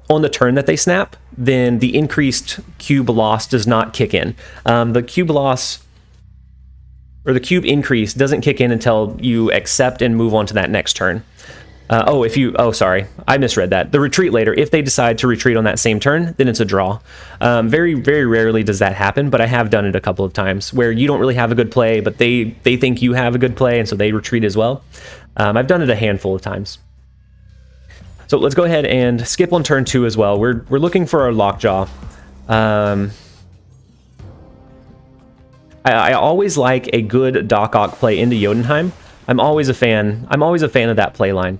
on the turn that they snap, then the increased cube loss does not kick in. The cube loss or the cube increase doesn't kick in until you accept and move on to that next turn. Oh, sorry, I misread that. The retreat later, if they decide to retreat on that same turn, then it's a draw. Very, very rarely does that happen, but I have done it a couple of times where you don't really have a good play, but they think you have a good play, and so they retreat as well. I've done it a handful of times. So let's go ahead and skip on turn 2 as well. We're looking for our Lockjaw. I always like a good Doc Ock play into Jotunheim. I'm always a fan of that play line.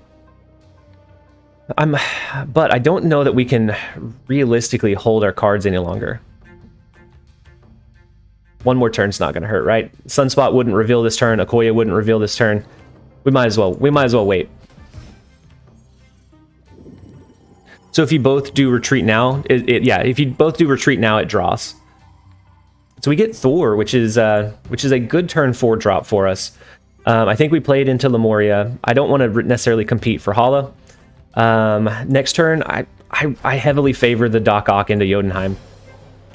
But I don't know that we can realistically hold our cards any longer. One more turn's not going to hurt, right? Sunspot wouldn't reveal this turn. Okoye wouldn't reveal this turn. We might as well wait. So if you both do retreat now, if you both do retreat now, it draws. So we get Thor, which is a good turn 4 drop for us. I think we played into Lemuria. I don't want to necessarily compete for Hala. Next turn, I heavily favor the Doc Ock into Jotunheim.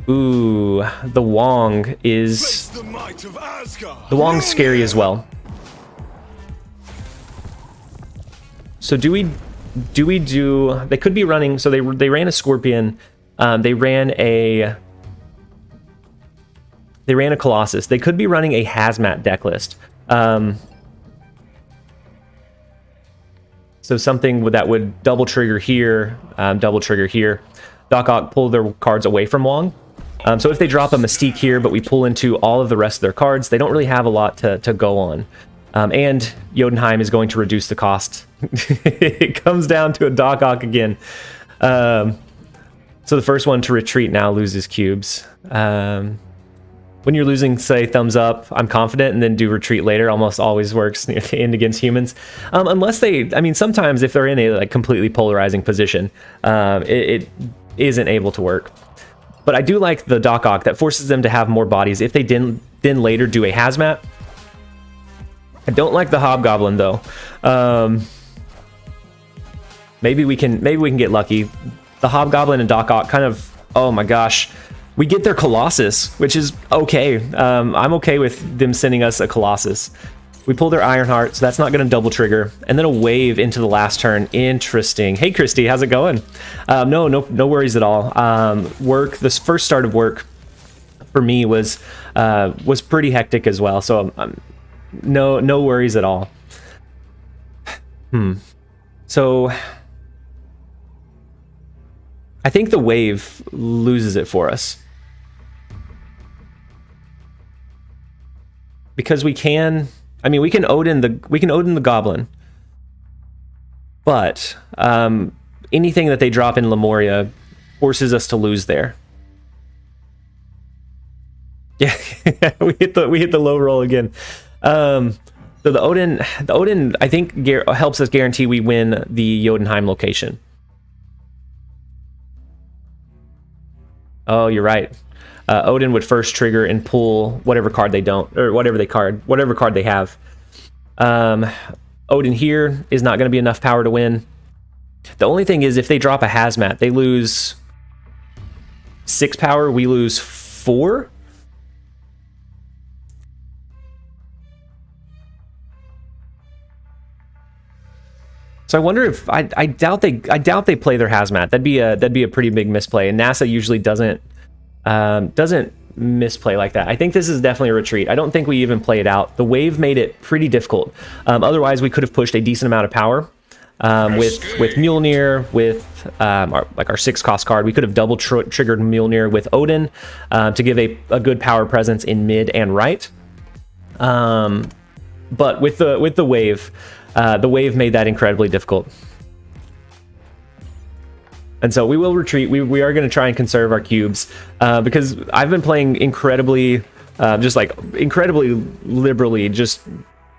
Ooh, the Wong is... The Wong's scary as well. So do we do... They could be running... So they ran a Scorpion. They ran a Colossus. They could be running a Hazmat deck list. So something that would double trigger here, Doc Ock pull their cards away from Wong. So if they drop a Mystique here, but we pull into all of the rest of their cards, they don't really have a lot to go on. And Jotunheim is going to reduce the cost. It comes down to a Doc Ock again. So the first one to retreat now loses cubes. When you're losing, say, thumbs up, I'm confident, and then do retreat later, almost always works near the end against humans. Unless they, I mean, sometimes if they're in a completely polarizing position, it isn't able to work. But I do like the Doc Ock that forces them to have more bodies. If they then later do a Hazmat, I don't like the Hobgoblin though. Maybe we can get lucky. The Hobgoblin and Doc Ock kind of, oh my gosh. We get their Colossus, which is okay. I'm okay with them sending us a Colossus. We pull their Ironheart, so that's not going to double trigger. And then a wave into the last turn. Interesting. Hey, Christy, how's it going? No worries at all. This first start of work for me was pretty hectic as well. So no worries at all. So I think the wave loses it for us. Because we can Odin the Goblin. But anything that they drop in Lemuria forces us to lose there. Yeah, we hit the low roll again. So the Odin I think helps us guarantee we win the Jotunheim location. Oh, you're right. Odin would first trigger and pull whatever card they don't, or whatever card they have. Odin here is not going to be enough power to win. The only thing is if they drop a Hazmat, they lose 6 power, we lose 4. So I wonder if I doubt they play their Hazmat. That'd be a pretty big misplay, and NASA usually doesn't misplay like that. I think this is definitely a retreat. I don't think we even play it out. The wave made it pretty difficult. Otherwise, we could have pushed a decent amount of power with Mjolnir, with our 6-cost card. We could have double triggered Mjolnir with Odin to give a good power presence in mid and right. But with the wave made that incredibly difficult. And so we will retreat. We are going to try and conserve our cubes because I've been playing incredibly liberally, just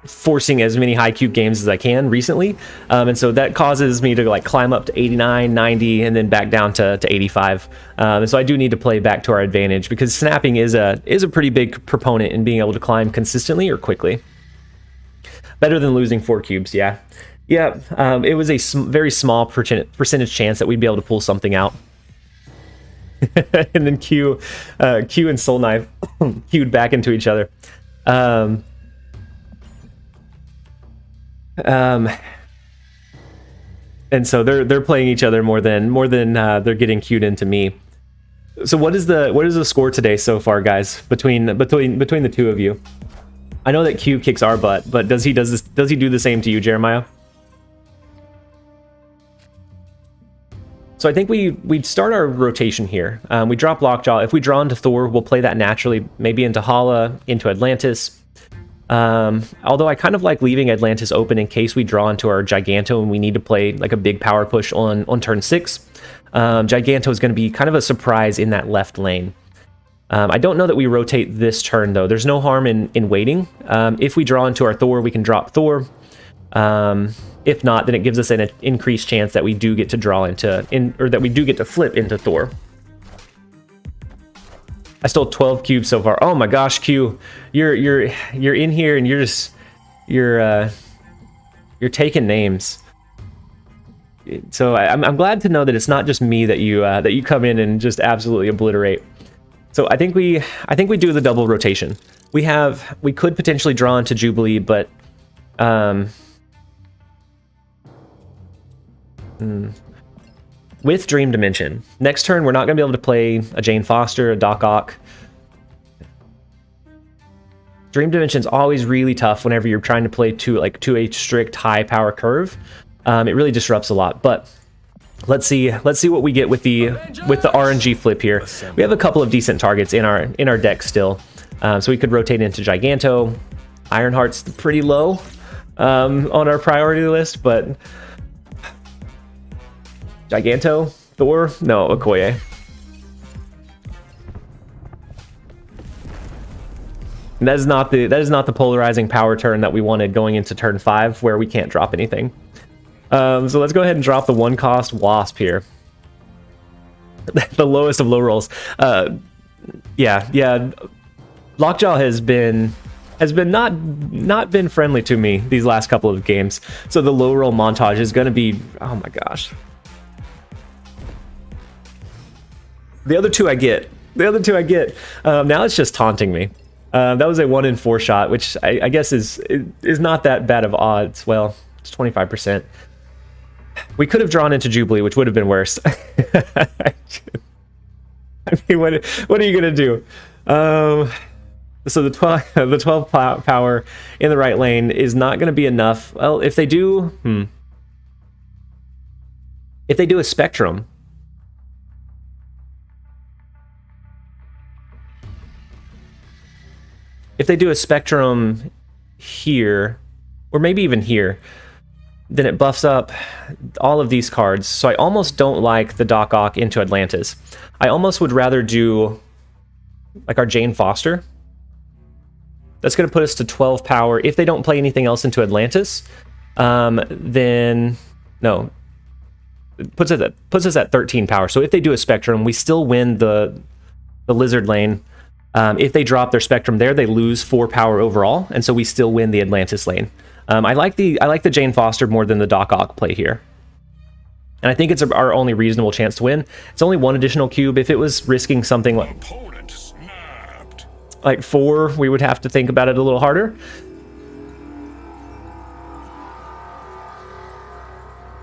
forcing as many high cube games as I can recently. And so that causes me to climb up to 89, 90, and then back down to 85. And so I do need to play back to our advantage because snapping is a pretty big proponent in being able to climb consistently or quickly. Better than losing 4 cubes, yeah. Yeah, it was a very small percentage chance that we'd be able to pull something out. And then Q and Soul Knife queued back into each other. And so they're playing each other more than they're getting queued into me. So what is the score today so far, guys? Between the two of you. I know that Q kicks our butt, but does he do the same to you, Jeremiah? So I think we'd start our rotation here. We drop Lockjaw. If we draw into Thor, we'll play that naturally, maybe into Hala, into Atlantis. Although I kind of like leaving Atlantis open in case we draw into our Giganto and we need to play like a big power push on turn 6. Giganto is going to be kind of a surprise in that left lane. I don't know that we rotate this turn though. There's no harm in waiting. If we draw into our Thor, we can drop Thor. If not, then it gives us an increased chance that we do get to draw or that we do get to flip into Thor. I stole 12 cubes so far. Oh my gosh, Q, you're in here and you're taking names. So I'm glad to know that it's not just me that you come in and just absolutely obliterate. So I think we do the double rotation. We could potentially draw into Jubilee, but with Dream Dimension, next turn we're not going to be able to play a Jane Foster, a Doc Ock. Dream Dimension's always really tough whenever you're trying to play to a strict high power curve. It really disrupts a lot, but let's see what we get with the RNG flip here. We have a couple of decent targets in our deck still, so we could rotate into Giganto. Ironheart's pretty low on our priority list, but Giganto, Thor, no, Okoye. And that is not the polarizing power turn that we wanted going into turn 5, where we can't drop anything. So let's go ahead and drop the 1-cost Wasp here. The lowest of low rolls. Yeah. Lockjaw has not been friendly to me these last couple of games. So the low roll montage is going to be, oh my gosh. The other two I get. Now it's just taunting me. That was a 1-in-4 shot, which I guess is not that bad of odds. Well, it's 25%. We could have drawn into Jubilee, which would have been worse. I mean, what are you gonna do? So the 12 power in the right lane is not gonna be enough. Well, if they do, if they do a Spectrum. If they do a Spectrum here, or maybe even here, then it buffs up all of these cards. So I almost don't like the Doc Ock into Atlantis. I almost would rather do like our Jane Foster. That's going to put us to 12 power. If they don't play anything else into Atlantis, then no. It puts us at 13 power. So if they do a Spectrum, we still win the Lizard lane. If they drop their Spectrum there, they lose 4 power overall, and so we still win the Atlantis lane. I like the Jane Foster more than the Doc Ock play here, and I think it's our only reasonable chance to win. It's only 1 additional cube. If it was risking something like 4, we would have to think about it a little harder.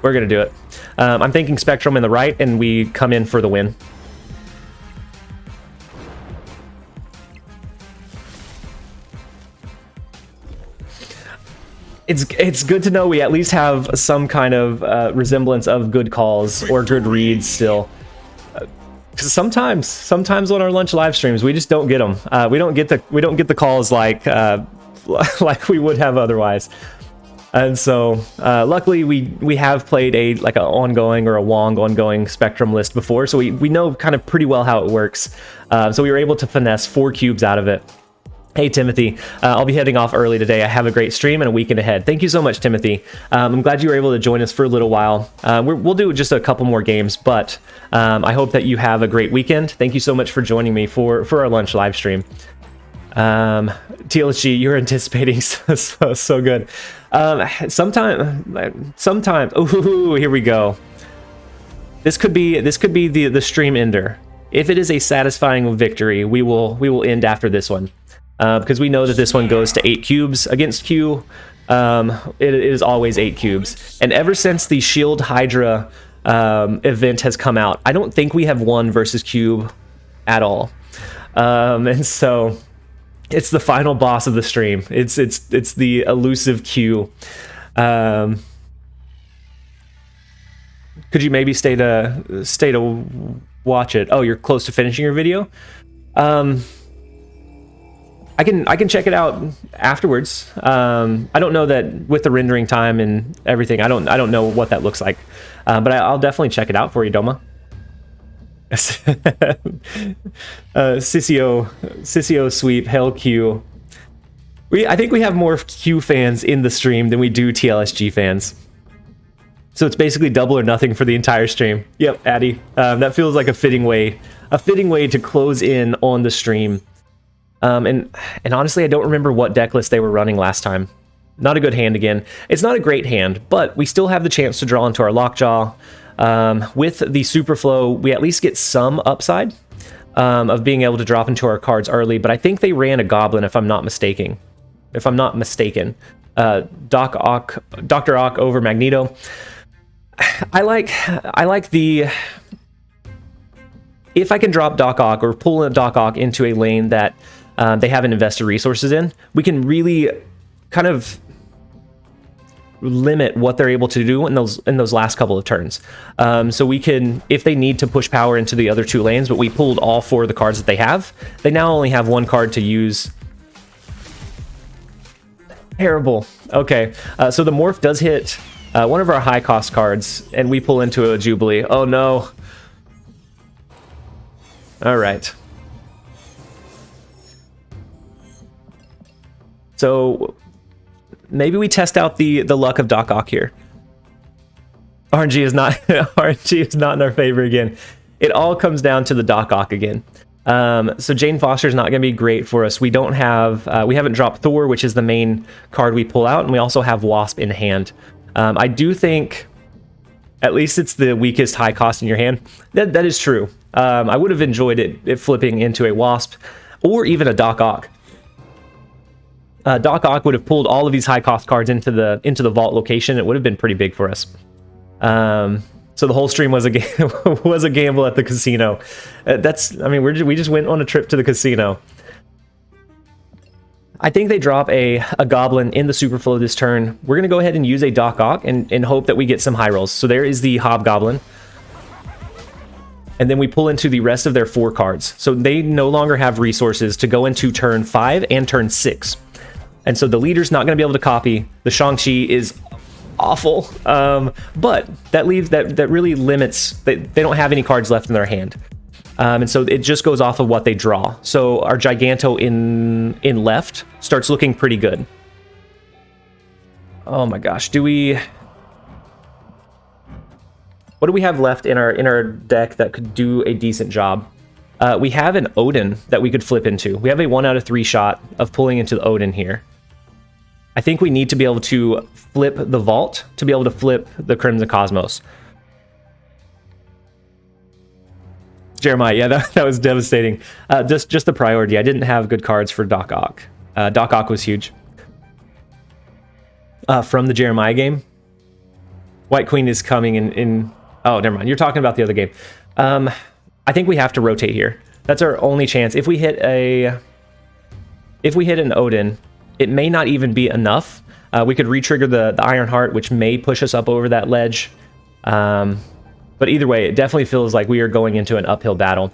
We're gonna do it. I'm thinking Spectrum in the right, and we come in for the win. It's good to know we at least have some kind of resemblance of good calls or good reads still. Because sometimes on our lunch live streams we just don't get them. We don't get the calls like we would have otherwise. And so luckily we have played an ongoing or a Wong ongoing Spectrum list before, so we know kind of pretty well how it works. So we were able to finesse 4 cubes out of it. Hey Timothy, I'll be heading off early today. I have a great stream and a weekend ahead. Thank you so much, Timothy. I'm glad you were able to join us for a little while. We'll do just a couple more games, but I hope that you have a great weekend. Thank you so much for joining me for our lunch live stream. TLSG, you're anticipating so good. Sometime. Oh, here we go. This could be the stream ender. If it is a satisfying victory, we will end after this one. Because we know that this one goes to 8 cubes against Q. it is always 8 cubes. And ever since the Shield Hydra event has come out, I don't think we have won versus cube at all. And so it's the final boss of the stream. It's the elusive Q. Could you maybe stay to watch it? Oh, you're close to finishing your video. I can check it out afterwards. I don't know that with the rendering time and everything. I don't know what that looks like, but I'll definitely check it out for you, Doma. Sissio sweep, hell Q. I think we have more Q fans in the stream than we do TLSG fans. So it's basically double or nothing for the entire stream. Yep, Addy. That feels like a fitting way to close in on the stream. And honestly, I don't remember what deck list they were running last time. Not a good hand again. It's not a great hand, but we still have the chance to draw into our Lockjaw. With the Superflow, we at least get some upside of being able to drop into our cards early, but I think they ran a Goblin if I'm not mistaken. Dr. Ock over Magneto. I like the... If I can drop Doc Ock or pull a Doc Ock into a lane that they haven't invested resources in, we can really kind of limit what they're able to do in those last couple of turns. So we can, if they need to push power into the other 2 lanes, but we pulled all 4 of the cards that they have, they now only have 1 card to use. Terrible. Okay, so the Morph does hit one of our high cost cards, and we pull into a Jubilee. Oh no. All right. So maybe we test out the luck of Doc Ock here. RNG is not RNG is not in our favor again. It all comes down to the Doc Ock again. So Jane Foster is not going to be great for us. We don't have we haven't dropped Thor, which is the main card we pull out, and we also have Wasp in hand. I do think at least it's the weakest high cost in your hand. That is true. I would have enjoyed it flipping into a Wasp or even a Doc Ock. Doc Ock would have pulled all of these high cost cards into the vault location. It would have been pretty big for us. So the whole stream was a gamble at the casino. I mean, we just went on a trip to the casino. I think they drop a Goblin in the Superflow this turn. We're going to go ahead and use a Doc Ock and hope that we get some high rolls. So there is the Hobgoblin. And then we pull into the rest of their 4 cards. So they no longer have resources to go into turn 5 and turn 6. And so the leader's not going to be able to copy. The Shang-Chi is awful. But that leaves that really limits. They don't have any cards left in their hand. And so it just goes off of what they draw. So our Giganto in left starts looking pretty good. Oh my gosh, what do we have left in our deck that could do a decent job? We have an Odin that we could flip into. We have a 1 out of 3 shot of pulling into the Odin here. I think we need to be able to flip the Vault to be able to flip the Crimson Cosmos. Jeremiah, yeah, that was devastating. Just the priority. I didn't have good cards for Doc Ock. Doc Ock was huge. From the Jeremiah game, White Queen is coming in. Oh, never mind. You're talking about the other game. I think we have to rotate here. That's our only chance. If we hit an Odin, it may not even be enough. We could re-trigger the Iron Heart, which may push us up over that ledge. But either way, it definitely feels like we are going into an uphill battle.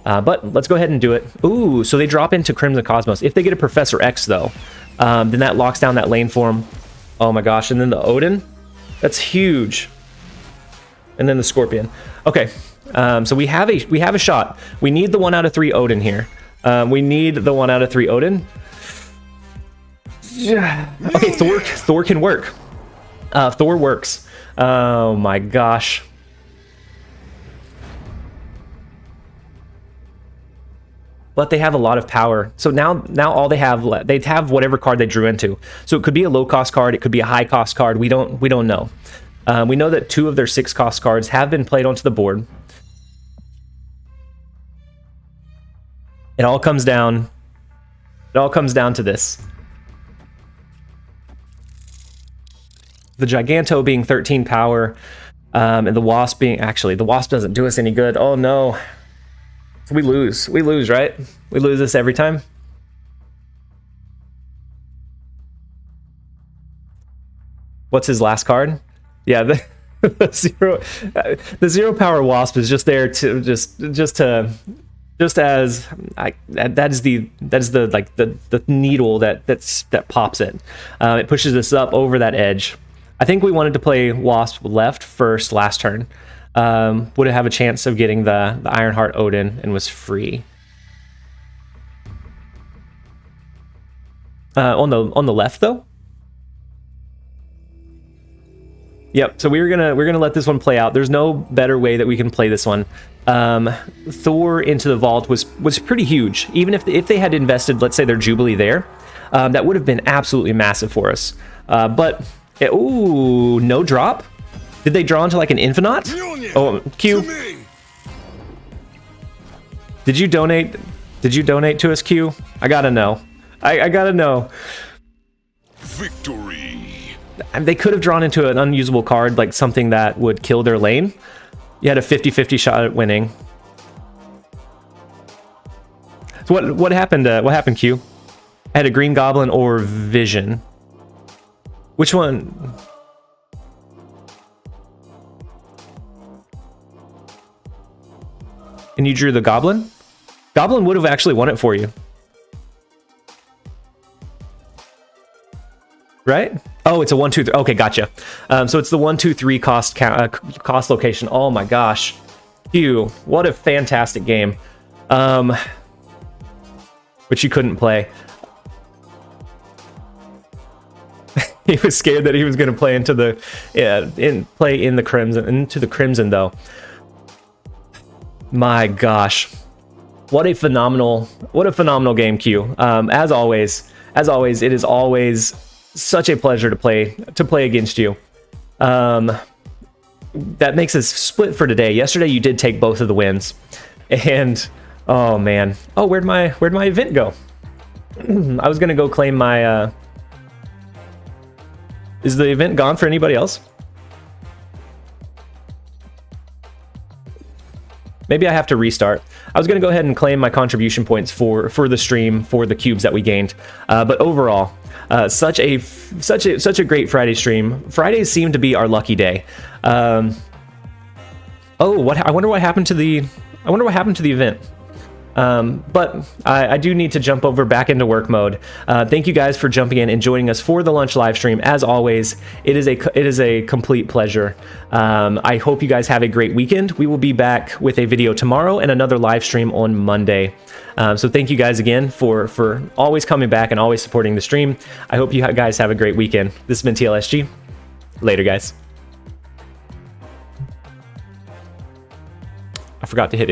But let's go ahead and do it. Ooh, so they drop into Crimson Cosmos. If they get a Professor X, though, then that locks down that lane for them. Oh my gosh, and then the Odin? That's huge. And then the Scorpion. Okay, so we have a shot. We need the 1 out of 3 Odin here. We need the 1 out of 3 Odin. Okay, Thor can work. Thor works. Oh my gosh. But they have a lot of power. So now all they have whatever card they drew into. So it could be a low cost card, it could be a high cost card. We don't know. We know that 2 of their 6 cost cards have been played onto the board. It all comes down to this. the Giganto being 13 power, and the Wasp being, actually, the Wasp doesn't do us any good. Oh no. We lose, right? We lose this every time. What's his last card? Yeah, the zero power Wasp is just there to that is the like the needle that pops it. It pushes us up over that edge. I think we wanted to play Wasp left first last turn. Would have a chance of getting the Ironheart Odin and was free. On the left though. Yep. So we're gonna let this one play out. There's no better way that we can play this one. Thor into the vault was pretty huge. Even if they had invested, let's say, their Jubilee there, that would have been absolutely massive for us. But ooh, no drop. Did they draw into like an Infinite? Oh, Q. Did you donate? Did you donate to us, Q? I gotta know. I gotta know. Victory. They could have drawn into an unusable card, like something that would kill their lane. You had a 50-50 shot at winning. So what happened? What happened, Q? I had a Green Goblin or Vision. Which one? And you drew the Goblin? Goblin would have actually won it for you. Right? Oh, it's a 1, 2, 3. Okay, gotcha. So it's the 1, 2, 3 cost location. Oh my gosh. Phew, what a fantastic game. Which you couldn't play. He was scared that he was going to play into the Crimson though. My gosh. What a phenomenal game, Q. As always, it is always such a pleasure to play against you. That makes us split for today. Yesterday you did take both of the wins, and oh man, oh where'd my event go? I was gonna go claim my. Is the event gone for anybody else? Maybe I have to restart. I was gonna go ahead and claim my contribution points for the stream for the cubes that we gained, but overall. Such a great Friday stream. Fridays seem to be our lucky day. Oh, I wonder what happened to the event. But I do need to jump over back into work mode. Thank you guys for jumping in and joining us for the lunch live stream. As always, it is a complete pleasure. I hope you guys have a great weekend. We will be back with a video tomorrow and another live stream on Monday. So thank you guys again for always coming back and always supporting the stream. I hope you guys have a great weekend. This has been TLSG. Later, guys. I forgot to hit